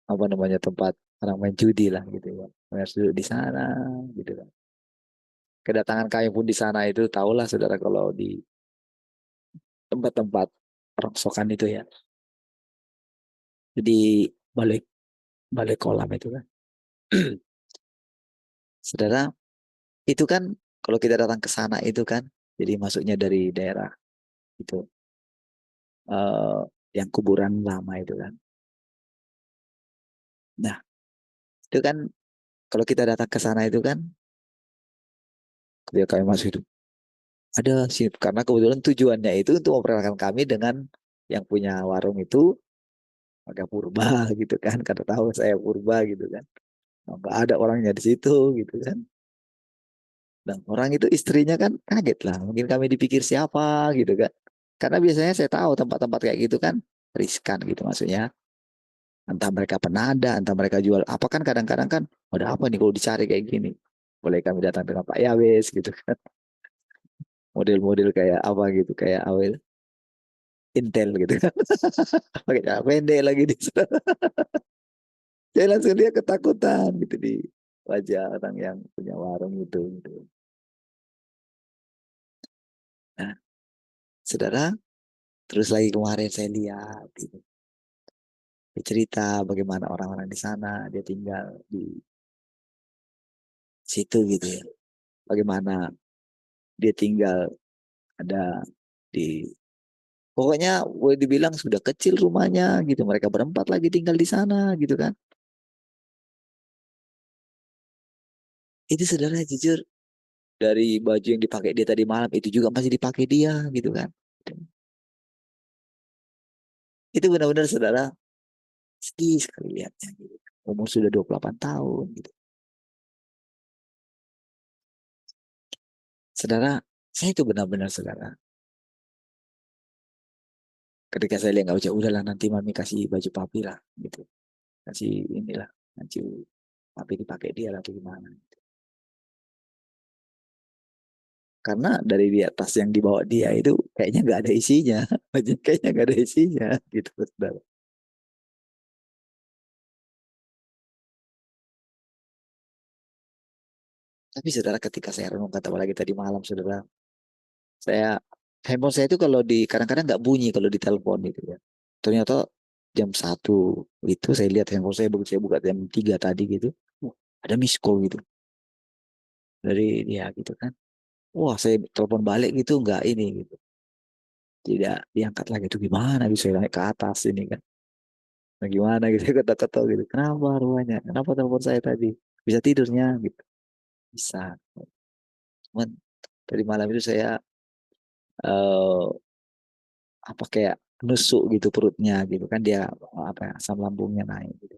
apa namanya tempat orang main judi lah gitu ya. Kami harus duduk di sana gitu kan. Kedatangan kami pun di sana itu tahulah saudara kalau di tempat-tempat rongsokan itu ya. Jadi balik balik kolam itu kan. Saudara, itu kan kalau kita datang ke sana itu kan, jadi masuknya dari daerah itu eh, yang kuburan lama itu kan. Nah, itu kan kalau kita datang ke sana itu kan, ketika kami masuk itu ada sih karena kebetulan tujuannya itu untuk memperkenalkan kami dengan yang punya warung itu agak purba gitu kan, karena tahu saya purba gitu kan. Nggak ada orangnya di situ gitu kan. Dan orang itu istrinya kan kaget lah. Mungkin kami dipikir siapa gitu kan. Karena biasanya saya tahu tempat-tempat kayak gitu kan riskan gitu maksudnya. Entah mereka penada, entah mereka jual apa kan kadang-kadang kan ada apa nih kalau dicari kayak gini. Boleh kami datang dengan Pak Yawes gitu kan. Model-model kayak apa gitu, kayak awal Intel gitu kan. Pakai celana pendek lagi di sana. Saya langsung dia ketakutan gitu di wajah orang yang punya warung itu gitu. Nah, saudara, terus lagi kemarin saya lihat gitu. Dia cerita bagaimana orang-orang di sana dia tinggal di situ gitu ya. Bagaimana dia tinggal ada di pokoknya boleh dibilang sudah kecil rumahnya gitu. Mereka berempat lagi tinggal di sana gitu kan. Itu saudara jujur dari baju yang dipakai dia tadi malam itu juga masih dipakai dia gitu kan. Itu benar-benar saudara sedih sekali lihatnya gitu. Umur sudah 28 tahun gitu. Saudara, saya itu benar-benar saudara. Ketika saya lihat nggak bisa, udahlah nanti mami kasih baju papi lah gitu. Kasih inilah, nanti papi dipakai dia lah atau gimana. Karena dari di atas yang dibawa dia itu kayaknya nggak ada isinya. kayaknya nggak ada isinya gitu, saudara. Tapi saudara, ketika saya renungkan apalagi tadi malam, saudara, saya handphone saya itu kalau di kadang-kadang nggak bunyi kalau ditelepon gitu ya. Ternyata jam 1 itu saya lihat handphone saya, begitu saya buka jam 3 tadi gitu, ada miss call gitu dari dia gitu kan. Wah, saya telepon balik gitu nggak ini gitu, tidak diangkat lagi, itu gimana bisa saya naik ke atas ini kan. Nah, gimana gitu, kata-kata gitu. Kenapa ruangannya? Kenapa telepon saya tadi? Bisa tidurnya gitu. Bisa. Cuman tadi malam itu saya eh apa kayak nusuk gitu perutnya gitu kan, dia apa ya, asam lambungnya naik gitu.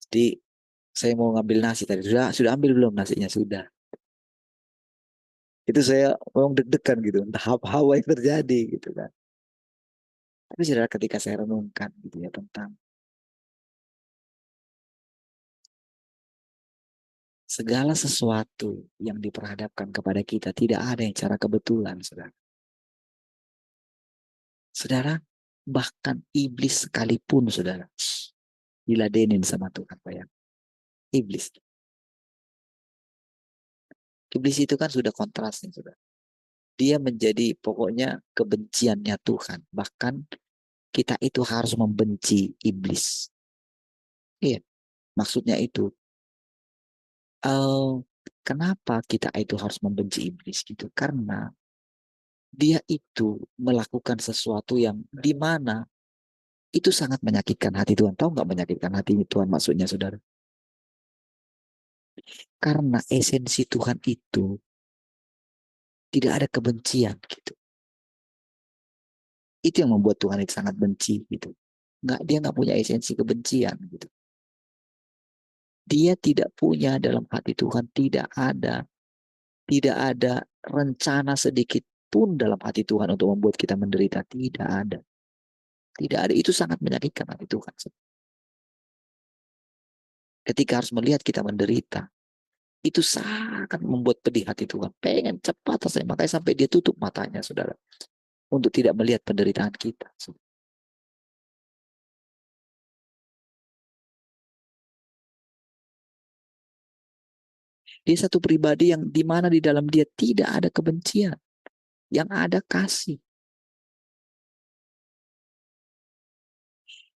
Jadi saya mau ngambil nasi tadi, sudah ambil belum nasinya? Sudah. Itu saya memang deg-degan gitu, entah apa yang terjadi gitu kan. Tapi saudara, ketika saya renungkan gitu ya tentang segala sesuatu yang diperhadapkan kepada kita, tidak ada yang cara kebetulan, saudara. Saudara, bahkan iblis sekalipun, saudara, diladenin sama Tuhan, bayang. Iblis. Iblis itu kan sudah kontrasnya, saudara. Dia menjadi pokoknya kebenciannya Tuhan. Bahkan kita itu harus membenci iblis. Iya, maksudnya itu, eh, kenapa kita itu harus membenci iblis gitu? Karena dia itu melakukan sesuatu yang di mana itu sangat menyakitkan hati Tuhan. Tahu nggak menyakitkan hati Tuhan maksudnya, saudara? Karena esensi Tuhan itu tidak ada kebencian gitu. Itu yang membuat Tuhan itu sangat benci gitu. Nggak, dia nggak punya esensi kebencian gitu. Dia tidak punya dalam hati Tuhan, tidak ada rencana sedikit pun dalam hati Tuhan untuk membuat kita menderita. Tidak ada. Tidak ada. Itu sangat menyakitkan hati Tuhan. Ketika harus melihat kita menderita, itu sangat membuat pedih hati Tuhan. Pengen cepat selesai. Makanya sampai dia tutup matanya, saudara. Untuk tidak melihat penderitaan kita. Dia satu pribadi yang di mana di dalam dia tidak ada kebencian. Yang ada kasih.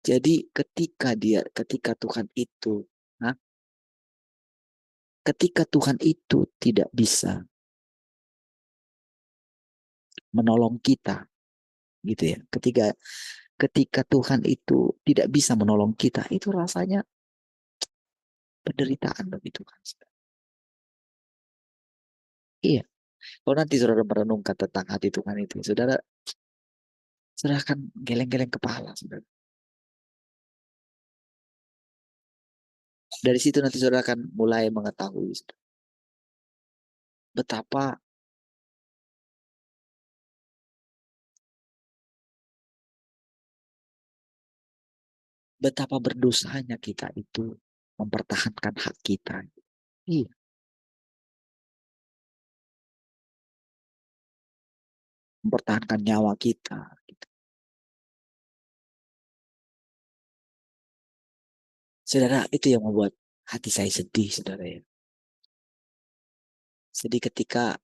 Jadi ketika Tuhan itu, nah, ketika Tuhan itu tidak bisa menolong kita, gitu ya. Ketika Tuhan itu tidak bisa menolong kita, itu rasanya penderitaan bagi Tuhan. Iya. Kalau nanti saudara merenungkan tentang hati Tuhan itu, saudara akan geleng-geleng kepala, saudara. Dari situ nanti saudara akan mulai mengetahui, saudara, betapa betapa berdosanya kita itu mempertahankan hak kita. Iya, mempertahankan nyawa kita. Gitu. Saudara, itu yang membuat hati saya sedih, saudara ya. Sedih ketika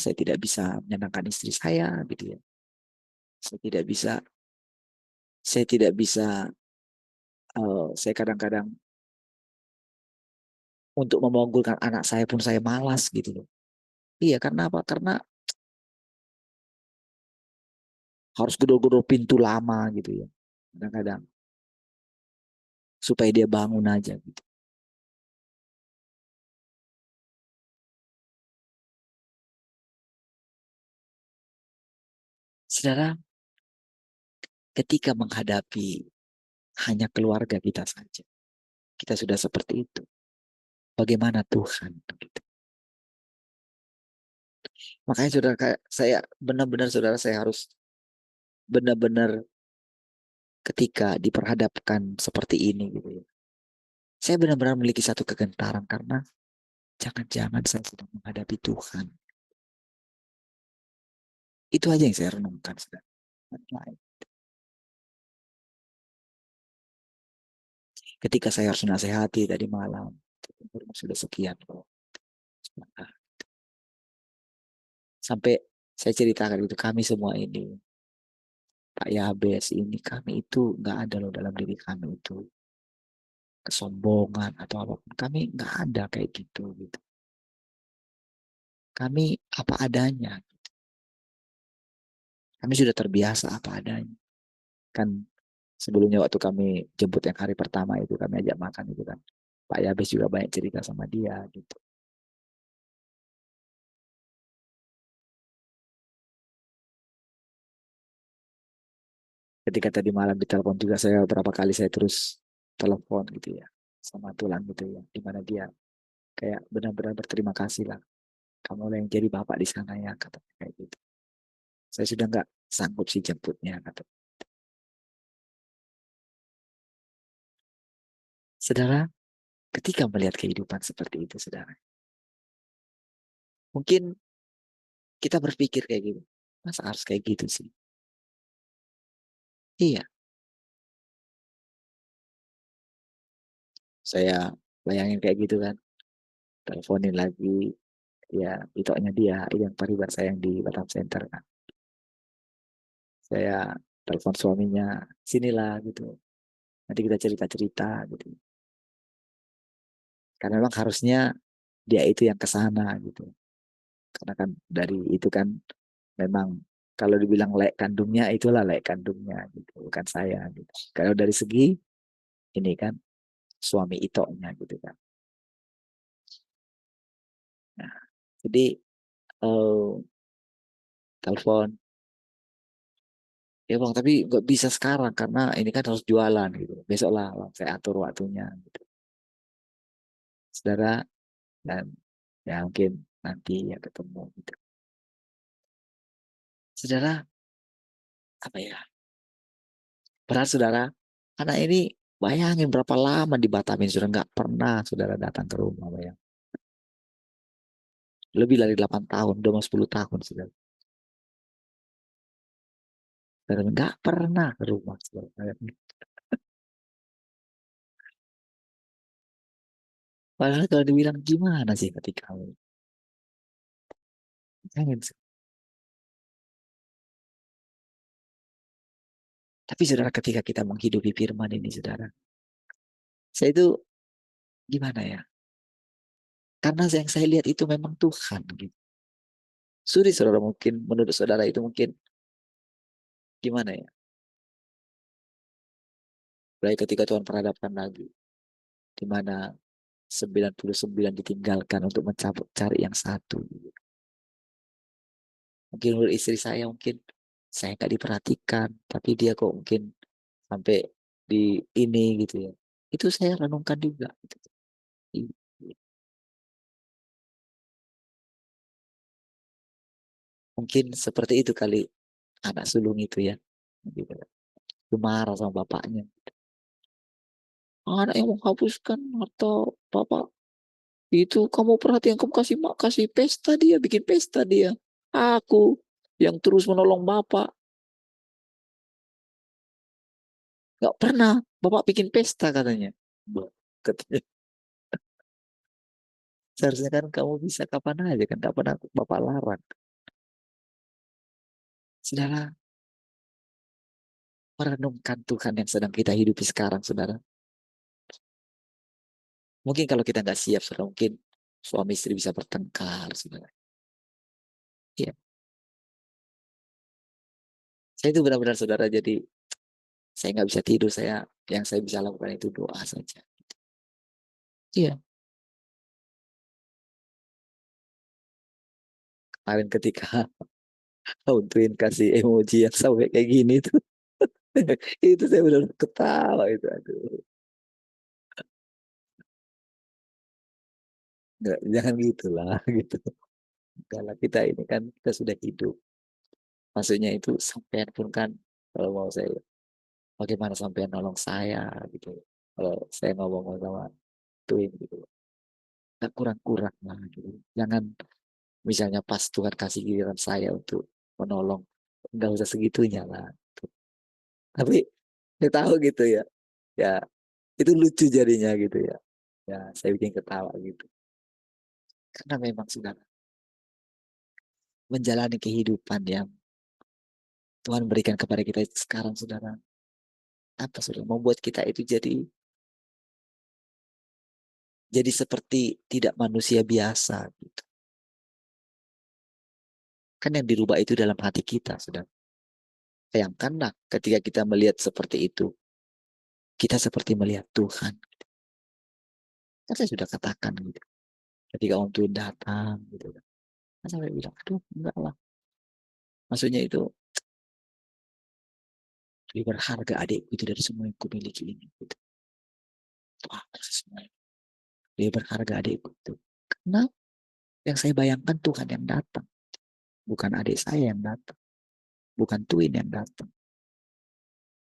saya tidak bisa menyenangkan istri saya, gitu ya. Saya tidak bisa, saya tidak bisa, saya kadang-kadang untuk memonggolkan anak saya pun saya malas gitu loh. Iya, karena apa? Karena harus gedor-gedor pintu lama gitu ya. Kadang-kadang supaya dia bangun aja gitu. Saudara, ketika menghadapi hanya keluarga kita saja, kita sudah seperti itu. Bagaimana Tuhan? Gitu. Makanya saudara, saya benar-benar saudara, saya harus benar-benar ketika diperhadapkan seperti ini gitu ya. Saya benar-benar memiliki satu kegentaran karena jangan-jangan saya sedang menghadapi Tuhan. Itu aja yang saya renungkan. Saudara. Ketika saya harus nasihati tadi malam, umurnya sudah sekian loh. Sampai saya ceritakan itu kami semua ini, Pak Yabes ini kami itu nggak ada loh dalam diri kami itu kesombongan atau apapun. Kami nggak ada kayak gitu gitu. Kami apa adanya. Kami sudah terbiasa apa adanya. Kan sebelumnya waktu kami jemput yang hari pertama itu kami ajak makan itu kan. Pak Yabes juga banyak cerita sama dia gitu. Ketika tadi malam ditelepon juga saya berapa kali saya terus telepon gitu ya sama tulang gitu ya. Dimana dia kayak benar-benar berterima kasih lah. Kamu yang jadi bapak di sana ya kata kayak gitu. Saya sudah nggak sanggup sih jemputnya kata. Saudara, ketika melihat kehidupan seperti itu, saudara, mungkin kita berpikir kayak gitu. Masa harus kayak gitu sih? Iya, saya bayangin kayak gitu kan. Teleponin lagi, ya itoknya dia, yang paribat saya yang di Batam Center kan. Saya telepon suaminya, sinilah gitu. Nanti kita cerita-cerita gitu. Karena memang harusnya dia itu yang ke sana gitu. Karena kan dari itu kan memang kalau dibilang lek kandungnya itulah lek kandungnya gitu, bukan saya gitu. Kalau dari segi ini kan suami itoknya gitu kan. Nah, jadi eh, telepon ya bang, tapi nggak bisa sekarang karena ini kan harus jualan gitu. Besok lah bang, saya atur waktunya gitu. Saudara dan ya mungkin nanti ya ketemu gitu. Saudara apa ya? Berat saudara, karena ini bayangin berapa lama di Batam ini sudah nggak pernah saudara datang ke rumah bayang. Lebih dari 8 tahun, udah mau 10 tahun saudara. Saudara nggak pernah ke rumah saudara. Padahal kalau dibilang gimana sih ketika kamu? Jangan. Tapi saudara ketika kita menghidupi firman ini saudara, saya itu gimana ya? Karena yang saya lihat itu memang Tuhan gitu. Sudah saudara mungkin menurut saudara itu mungkin gimana ya? Baik ketika Tuhan perhadapkan lagi, di mana 99 ditinggalkan untuk mencabut cari yang satu. Gitu. Mungkin menurut istri saya mungkin saya nggak diperhatikan, tapi dia kok mungkin sampai di ini gitu ya. Itu saya renungkan juga. Gitu. Mungkin seperti itu kali anak sulung itu ya. Gitu. Itu marah sama bapaknya. Anak yang menghapuskan atau bapak itu kamu perhatian kamu kasih mak kasih pesta dia bikin pesta dia. Aku yang terus menolong bapak nggak pernah bapak bikin pesta katanya. Katanya seharusnya kan kamu bisa kapan aja kan tak pernah bapak larang. Saudara merenungkan Tuhan yang sedang kita hidupi sekarang saudara. Mungkin kalau kita nggak siap saudara mungkin suami istri bisa bertengkar saudara. Iya, saya itu benar-benar saudara jadi saya nggak bisa tidur saya yang saya bisa lakukan itu doa saja. Iya, kemarin ketika Twin kasih emoji yang sampai kayak gini tuh itu saya benar ketawa itu aduh nggak jangan gitulah gitu kalau kita ini kan kita sudah hidup maksudnya itu sampean pun kan kalau mau saya bagaimana sampean nolong saya gitu kalau saya ngomong sama Twin gitu nggak kurang-kurang lah gitu jangan misalnya pas Tuhan kasih giliran saya untuk menolong. Nggak usah segitunya lah. Tapi saya tahu gitu ya. Ya itu lucu jadinya gitu ya. Ya saya bikin ketawa gitu. Karena memang sudah menjalani kehidupan yang Tuhan berikan kepada kita sekarang, saudara. Apa sudah membuat kita itu jadi seperti tidak manusia biasa gitu. Kan yang dirubah itu dalam hati kita, saudara. Bayangkanlah ketika kita melihat seperti itu, kita seperti melihat Tuhan. Kan saya sudah katakan gitu. Ketika Om Tuhan datang gitu kan. Kan sampai bilang, aduh enggak lah. Maksudnya itu lebih berharga adikku itu dari semua yang kumiliki ini. Gitu. Wah, semua. Lebih berharga adikku itu. Karena yang saya bayangkan Tuhan yang datang. Bukan adik saya yang datang. Bukan Twin yang datang.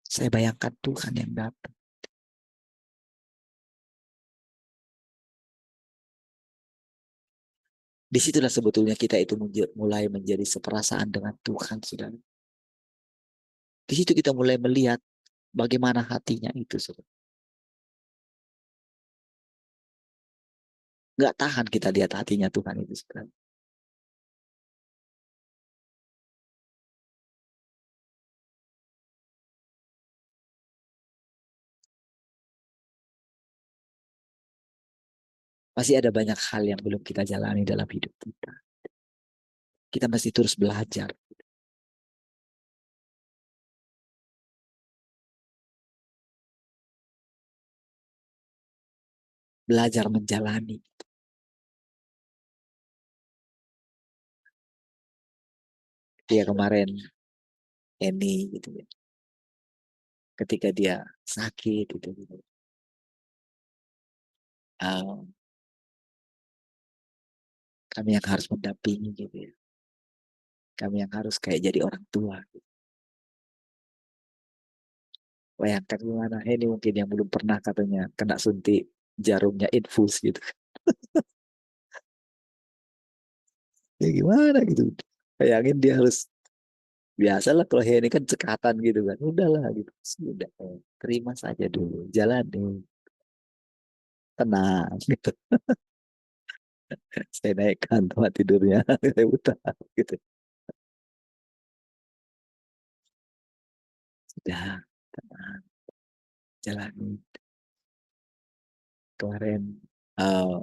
Saya bayangkan Tuhan yang datang. Disitulah sebetulnya kita itu mulai menjadi seperasaan dengan Tuhan, saudara. Di situ kita mulai melihat bagaimana hatinya itu, saudara. Nggak tahan kita lihat hatinya Tuhan itu, saudara. Masih ada banyak hal yang belum kita jalani dalam hidup kita. Kita masih terus belajar. Belajar menjalani. Dia kemarin ini gitu ya. Ketika dia sakit gitu. Um, kami yang harus mendampingi gitu ya. Kami yang harus kayak jadi orang tua. Gitu. Bayangkan gimana, ini mungkin yang belum pernah katanya kena suntik jarumnya infus gitu. Ya gimana gitu. Bayangin dia harus, biasalah kalau ini kan cekatan gitu kan. Udahlah gitu. Sudah, terima saja dulu. Jalani. Tenang gitu. Saya naikkan tempat tidurnya. Saya putar gitu. Sudah, tenang. Jalani. Kemarin eh,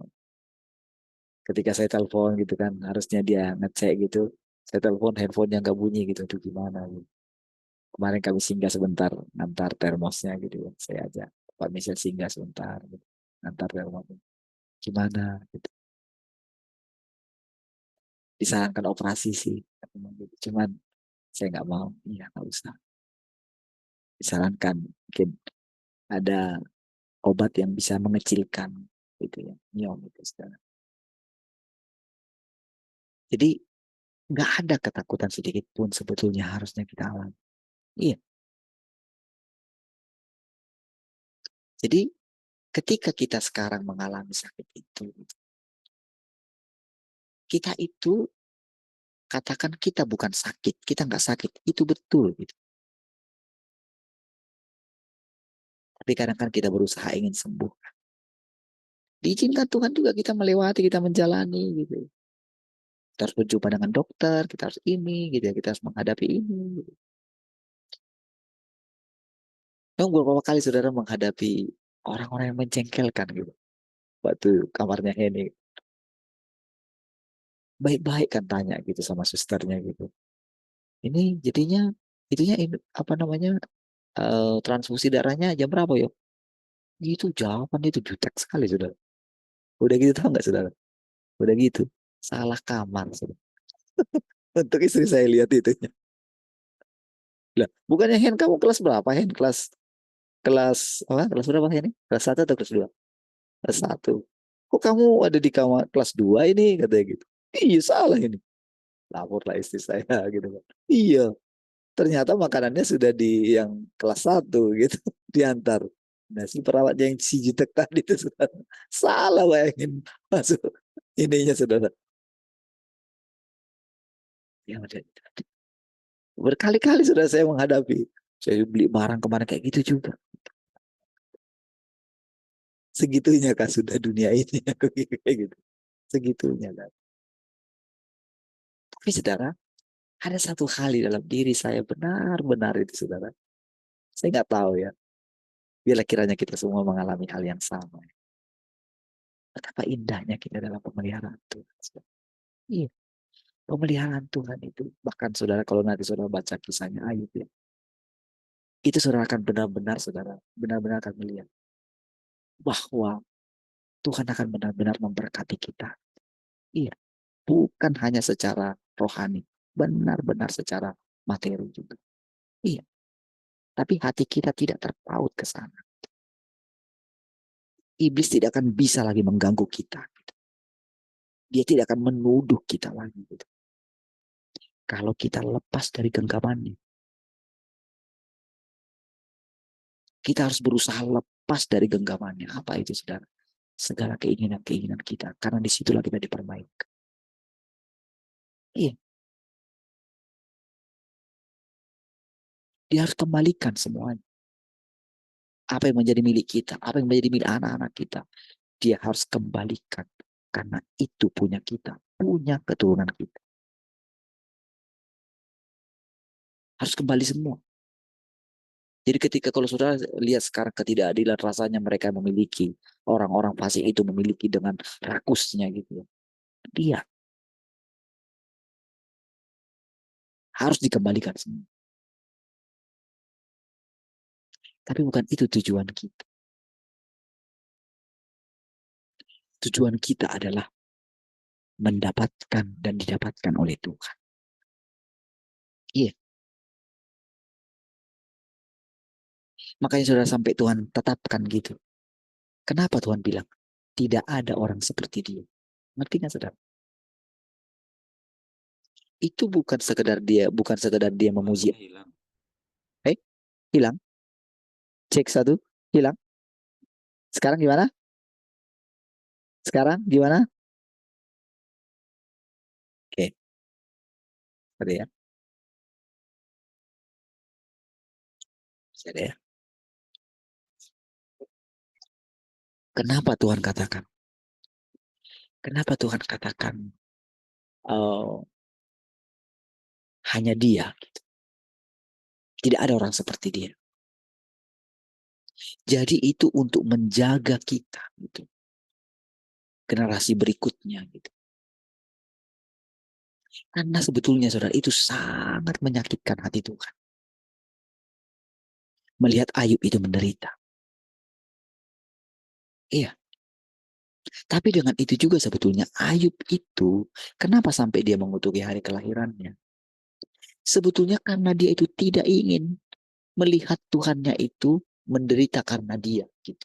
ketika saya telepon gitu kan, harusnya dia ngecek gitu. Saya telepon handphonenya nggak bunyi gitu. Itu gimana gitu. Kemarin kami singgah sebentar, ngantar termosnya gitu ya. Saya ajak Pak Michel singgah sebentar, gitu. Ngantar termosnya. Gimana gitu. Disarankan operasi sih. Cuman saya nggak mau. Iya, nggak usah. Disarankan mungkin ada obat yang bisa mengecilkan gitu ya. Miom itu sekarang. Jadi nggak ada ketakutan sedikit pun sebetulnya harusnya kita alami. Iya. Jadi ketika kita sekarang mengalami sakit itu, kita itu katakan kita bukan sakit, kita nggak sakit, itu betul gitu. Tapi kadang kan kita berusaha ingin sembuh. Diizinkan Tuhan juga kita melewati, kita menjalani gitu. Kita harus berjumpa dengan dokter, kita harus ini gitu ya, kita harus menghadapi ini. Gitu. Memang beberapa kali saudara menghadapi orang-orang yang menjengkelkan gitu. Waktu kamarnya Henny, baik-baik kan tanya gitu sama susternya gitu. Ini jadinya itunya apa namanya transfusi darahnya jam berapa yuk? Gitu jawaban itu jutek sekali saudara. Udah gitu tahu nggak saudara? Udah gitu salah kamar saudara. Untuk istri saya lihat itu. Lah, bukannya Hen kamu kelas berapa Hen? Kelas kelas apa? Kelas berapa ini? Kelas satu atau kelas 2? Kelas satu. Kok kamu ada di kamar kelas 2 ini katanya gitu. Iya salah ini. Laporlah istri saya gitu kan. Iya, ternyata makanannya sudah di yang kelas satu gitu diantar. Nah, si perawatnya yang si jutek tadi itu sudah salah bayangin masuk ininya saudara. Ya udah. Berkali-kali sudah saya menghadapi. Saya beli barang kemana kayak gitu juga. Segitunya kah sudah dunia ini? Kayak gitu. Segitunya kan. Tapi saudara, ada satu hal di dalam diri saya benar-benar itu saudara. Saya nggak tahu ya. Biarlah kiranya kita semua mengalami hal yang sama. Betapa indahnya kita dalam pemeliharaan Tuhan. Iya, pemeliharaan Tuhan itu. Bahkan saudara, kalau nanti saudara baca kisahnya Ayub ya. Itu saudara akan benar-benar saudara. Benar-benar akan melihat. Bahwa Tuhan akan benar-benar memberkati kita. Iya, bukan hanya secara rohani. Benar-benar secara materi juga. Iya, tapi hati kita tidak terpaut ke sana. Iblis tidak akan bisa lagi mengganggu kita. Dia tidak akan menuduh kita lagi. Gitu. Kalau kita lepas dari genggamannya. Kita harus berusaha lepas dari genggamannya. Apa itu saudara? Segala keinginan-keinginan kita. Karena disitulah kita diperbaiki. Iya. Dia harus kembalikan semuanya. Apa yang menjadi milik kita. Apa yang menjadi milik anak-anak kita. Dia harus kembalikan. Karena itu punya kita. Punya keturunan kita. Harus kembali semua. Jadi ketika kalau saudara lihat sekarang ketidakadilan rasanya mereka memiliki. Orang-orang fasik itu memiliki dengan rakusnya gitu. Dia harus dikembalikan semua. Tapi bukan itu tujuan kita. Tujuan kita adalah mendapatkan dan didapatkan oleh Tuhan. Iya. Makanya saudara sampai Tuhan tetapkan gitu. Kenapa Tuhan bilang? Tidak ada orang seperti dia. Ngerti nggak saudara? Itu bukan sekedar dia memuji. Hilang. Hilang. Cek satu, hilang. Sekarang gimana? Sekarang gimana? Oke, ada ya. Ada ya. Kenapa Tuhan katakan? Kenapa Tuhan katakan uh, hanya dia? Gitu. Tidak ada orang seperti dia. Jadi itu untuk menjaga kita, gitu. Generasi berikutnya, gitu. Karena sebetulnya saudara itu sangat menyakitkan hati Tuhan. Melihat Ayub itu menderita. Iya. Tapi dengan itu juga sebetulnya Ayub itu, kenapa sampai dia mengutuki hari kelahirannya? Sebetulnya karena dia itu tidak ingin melihat Tuhannya itu menderita karena dia. Gitu.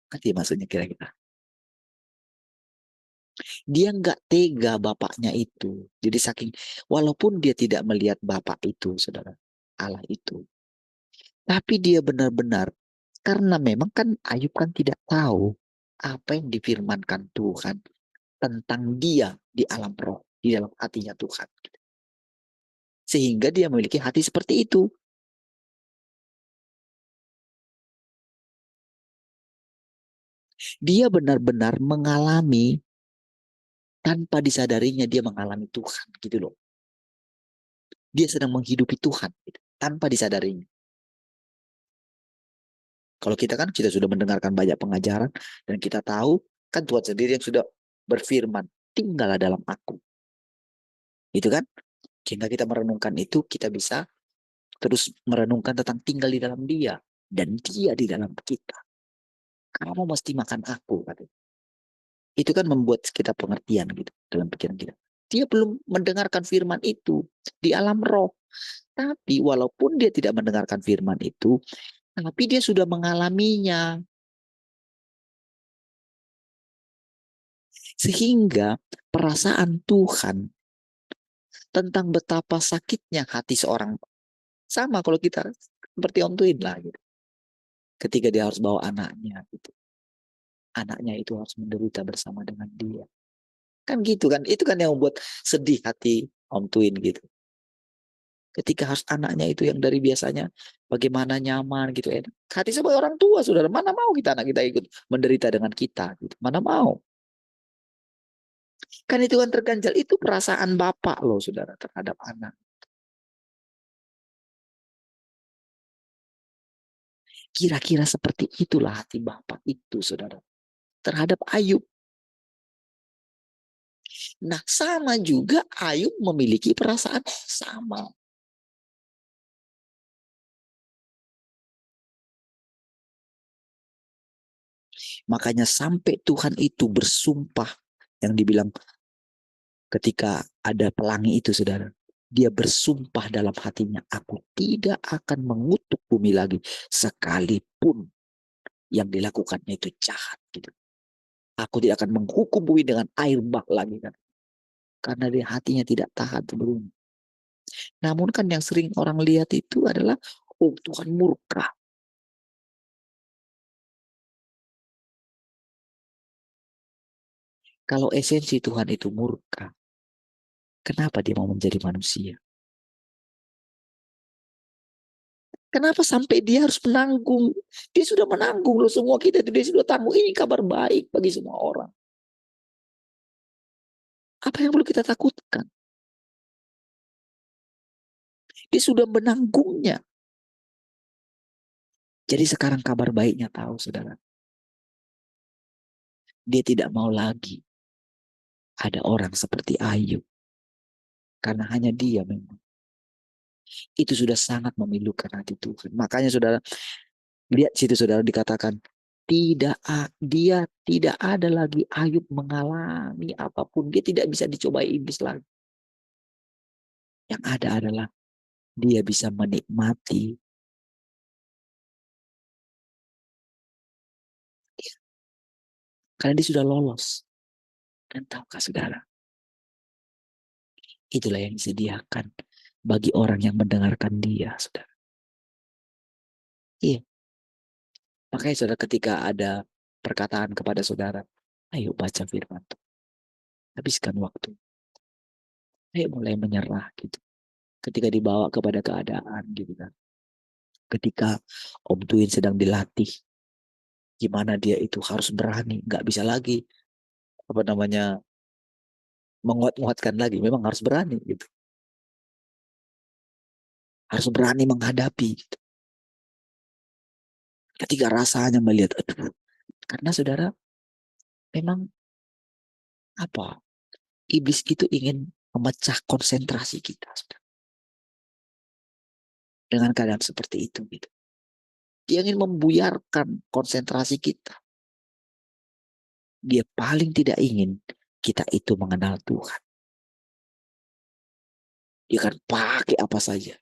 Ngerti maksudnya kira-kira? Dia nggak tega bapaknya itu. Jadi saking, walaupun dia tidak melihat bapak itu, saudara, Allah itu. Tapi dia benar-benar, karena memang kan Ayub kan tidak tahu apa yang difirmankan Tuhan tentang dia di alam roh, di dalam hatinya Tuhan. Sehingga dia memiliki hati seperti itu. Dia benar-benar mengalami tanpa disadarinya dia mengalami Tuhan gitu loh. Dia sedang menghidupi Tuhan gitu, tanpa disadarinya. Kalau kita kan kita sudah mendengarkan banyak pengajaran dan kita tahu kan Tuhan sendiri yang sudah berfirman, tinggallah dalam aku. Itu kan? Sehingga kita merenungkan itu, kita bisa terus merenungkan tentang tinggal di dalam dia dan dia di dalam kita. Kamu mesti makan aku, katanya. Itu kan membuat kita pengertian gitu dalam pikiran kita. Dia belum mendengarkan firman itu di alam roh. Tapi walaupun dia tidak mendengarkan firman itu, tapi dia sudah mengalaminya. Sehingga perasaan Tuhan tentang betapa sakitnya hati seorang, sama kalau kita seperti Om Tuin lah gitu. Ketika dia harus bawa anaknya gitu. Anaknya itu harus menderita bersama dengan dia. Kan gitu kan, itu kan yang membuat sedih hati Om Twin gitu. Ketika harus anaknya itu yang dari biasanya bagaimana nyaman gitu enak. Hati sebagai orang tua, saudara, mana mau kita anak kita ikut menderita dengan kita gitu. Mana mau. Kan itu kan terganjal, itu perasaan bapak loh saudara terhadap anak. Kira-kira seperti itulah hati bapak itu saudara terhadap Ayub. Nah sama juga Ayub memiliki perasaan yang sama. Makanya sampai Tuhan itu bersumpah yang dibilang ketika ada pelangi itu saudara. Dia bersumpah dalam hatinya, aku tidak akan mengutuk bumi lagi sekalipun yang dilakukannya itu jahat gitu. Aku tidak akan menghukum bumi dengan air bah lagi kan. Karena dia hatinya tidak tahan sebelumnya. Namun kan yang sering orang lihat itu adalah, oh Tuhan murka. Kalau esensi Tuhan itu murka, kenapa dia mau menjadi manusia? Kenapa sampai dia harus menanggung? Dia sudah menanggung loh semua kita itu, dia sudah tanggung. Ini kabar baik bagi semua orang. Apa yang perlu kita takutkan? Dia sudah menanggungnya. Jadi sekarang kabar baiknya tahu saudara. Dia tidak mau lagi ada orang seperti Ayub. Karena hanya dia memang. Itu sudah sangat memilukan hati Tuhan. Makanya saudara, lihat situ saudara dikatakan, dia tidak ada lagi Ayub mengalami apapun. Dia tidak bisa dicobai iblis lagi. Yang ada adalah dia bisa menikmati. Karena dia sudah lolos. Dan tahukah saudara, itulah yang disediakan bagi orang yang mendengarkan dia, saudara. Iya. Makanya saudara ketika ada perkataan kepada saudara, ayo baca firman Tuhan. Habiskan waktu. Ayo mulai menyerah gitu. Ketika dibawa kepada keadaan gitu kan. Ketika Om Twin sedang dilatih, gimana dia itu harus berani, nggak bisa lagi apa namanya menguat-nguatkan lagi, memang harus berani gitu, harus berani menghadapi gitu. Ketika rasanya melihat, aduh, karena saudara memang apa, iblis itu ingin memecah konsentrasi kita saudara. Dengan keadaan seperti itu gitu. Dia ingin membuyarkan konsentrasi kita. Dia paling tidak ingin kita itu mengenal Tuhan. Dia akan pakai apa saja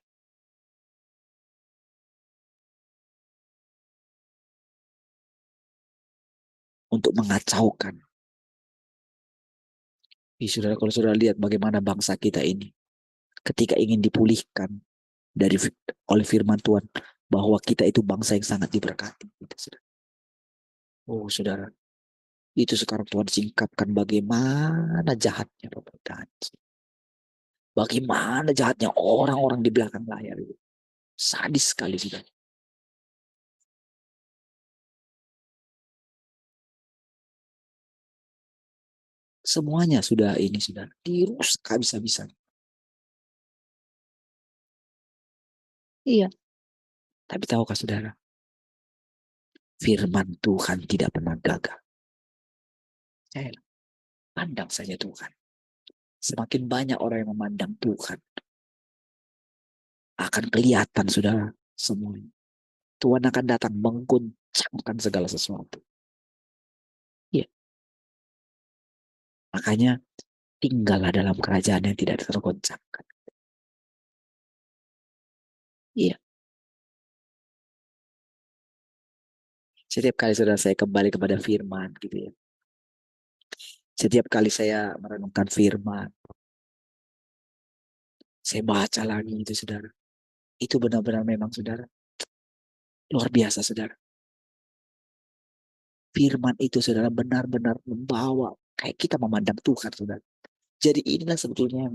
untuk mengacaukan. Saudara, kalau saudara lihat bagaimana bangsa kita ini ketika ingin dipulihkan dari oleh firman Tuhan bahwa kita itu bangsa yang sangat diberkati. Gitu, saudara. Oh saudara, itu sekarang Tuhan singkapkan bagaimana jahatnya pemerintahan. Bagaimana jahatnya orang-orang di belakang layar itu. Sadis sekali sudah. Semuanya sudah ini sudah dirusak habis-habisan. Iya. Tapi tahukah saudara? Firman Tuhan tidak pernah gagal. Saya pandang saja Tuhan. Semakin banyak orang yang memandang Tuhan, akan kelihatan saudara semuanya. Tuhan akan datang menggoncangkan segala sesuatu. Iya. Makanya tinggallah dalam kerajaan yang tidak tergoncangkan. Iya. Setiap kali saudara saya kembali kepada firman gitu ya. Setiap kali saya merenungkan firman, saya baca lagi itu saudara. Itu benar-benar memang saudara. Luar biasa saudara. Firman itu saudara benar-benar membawa kayak kita memandang Tuhan saudara. Jadi inilah sebetulnya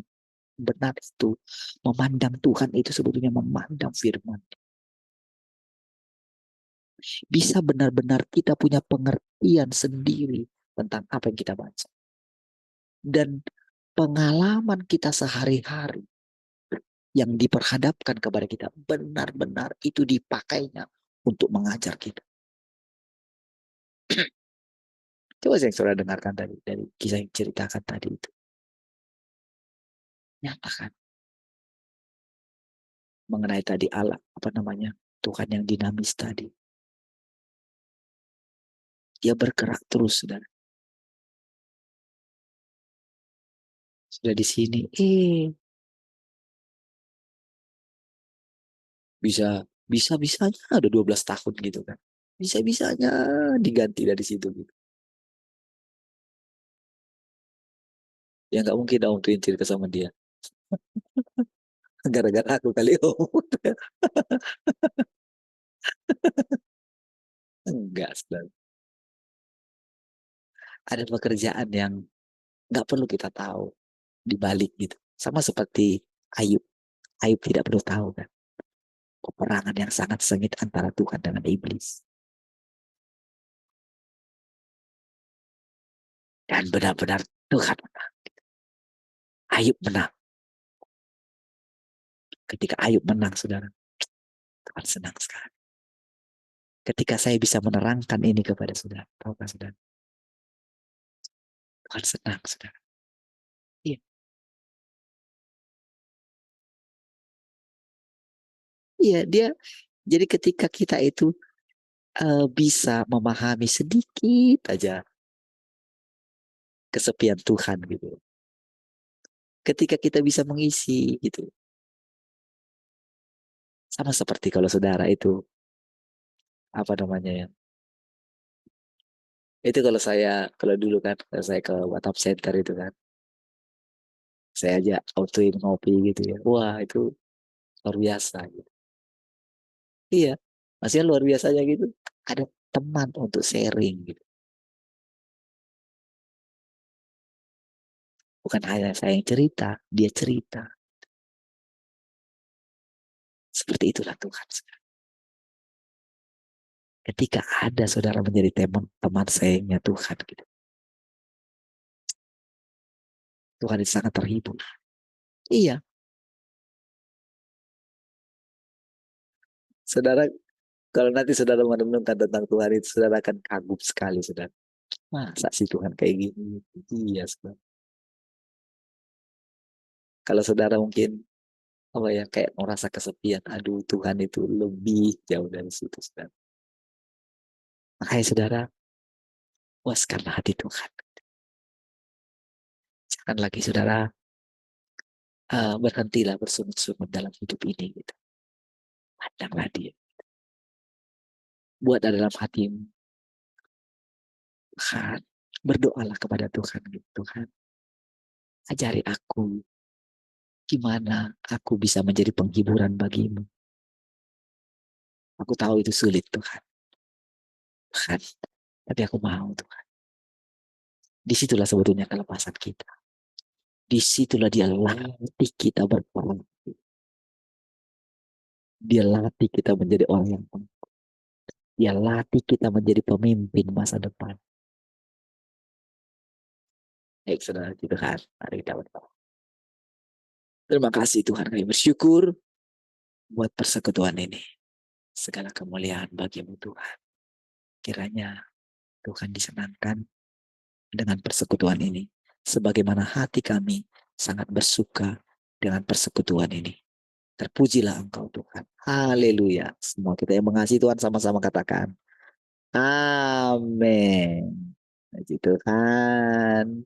benar itu, memandang Tuhan itu sebetulnya memandang firman. Bisa benar-benar kita punya pengertian sendiri tentang apa yang kita baca. Dan pengalaman kita sehari-hari yang diperhadapkan kepada kita benar-benar itu dipakainya untuk mengajar kita. Coba yang saudara dengarkan tadi dari kisah yang ceritakan tadi itu. Nyatakan mengenai tadi Allah, apa namanya, Tuhan yang dinamis tadi. Dia bergerak terus, saudara. Sudah di sini, bisa-bisanya ada 12 tahun gitu kan. Bisa-bisanya diganti dari situ gitu. Ya nggak mungkin dong untuk cerita sama dia. Gara-gara aku kali enggak, saudara. Ada pekerjaan yang nggak perlu kita tahu di balik gitu. Sama seperti Ayub. Ayub tidak perlu tahu kan. Peperangan yang sangat sengit antara Tuhan dengan iblis. Dan benar-benar Tuhan menang. Ayub menang. Ketika Ayub menang, saudara, Tuhan senang sekali. Ketika saya bisa menerangkan ini kepada saudara, tahukah saudara? Tuhan senang, saudara. Iya. Iya, dia. Jadi ketika kita itu bisa memahami sedikit aja kesepian Tuhan gitu. Ketika kita bisa mengisi gitu. Sama seperti kalau saudara itu apa namanya ya? Itu kalau dulu kan kalau saya ke WhatsApp Center itu kan, saya aja autoin ngopi gitu ya. Wah, itu luar biasa gitu. Iya, maksudnya luar biasanya gitu. Ada teman untuk sharing gitu. Bukan hanya saya yang cerita, dia cerita. Seperti itulah Tuhan. Ketika ada saudara menjadi teman sayangnya Tuhan gitu. Tuhan itu sangat terhibur. Iya, saudara, kalau nanti saudara merenungkan tentang Tuhan itu, saudara akan kagum sekali, saudara. Masa sih Tuhan kayak gini? Iya, saudara. Kalau saudara mungkin apa ya kayak merasa kesepian, aduh Tuhan itu lebih jauh dari situ, saudara. Makanya saudara, puaskanlah hati Tuhan. Jangan lagi saudara berhentilah bersungut-sungut dalam hidup ini gitu. Pandanglah dia. Buat dalam hatimu, Tuhan, berdoalah kepada Tuhan gitu. Tuhan, ajari aku gimana aku bisa menjadi penghiburan bagimu. Aku tahu itu sulit Tuhan. Tuhan, tapi aku mau Tuhan. Disitulah sebetulnya kelepasan kita. Disitulah dia latih kita berperang. Dia latih kita menjadi orang yang tangguh. Dia latih kita menjadi pemimpin masa depan. Baik saudara Tuhan, mari kita berdoa. Terima kasih Tuhan, kami bersyukur buat persekutuan ini. Segala kemuliaan bagimu Tuhan. Kiranya Tuhan disenangkan dengan persekutuan ini. Sebagaimana hati kami sangat bersuka dengan persekutuan ini. Terpujilah Engkau Tuhan. Haleluya. Semua kita yang mengasihi Tuhan sama-sama katakan. Amin. Puji Tuhan.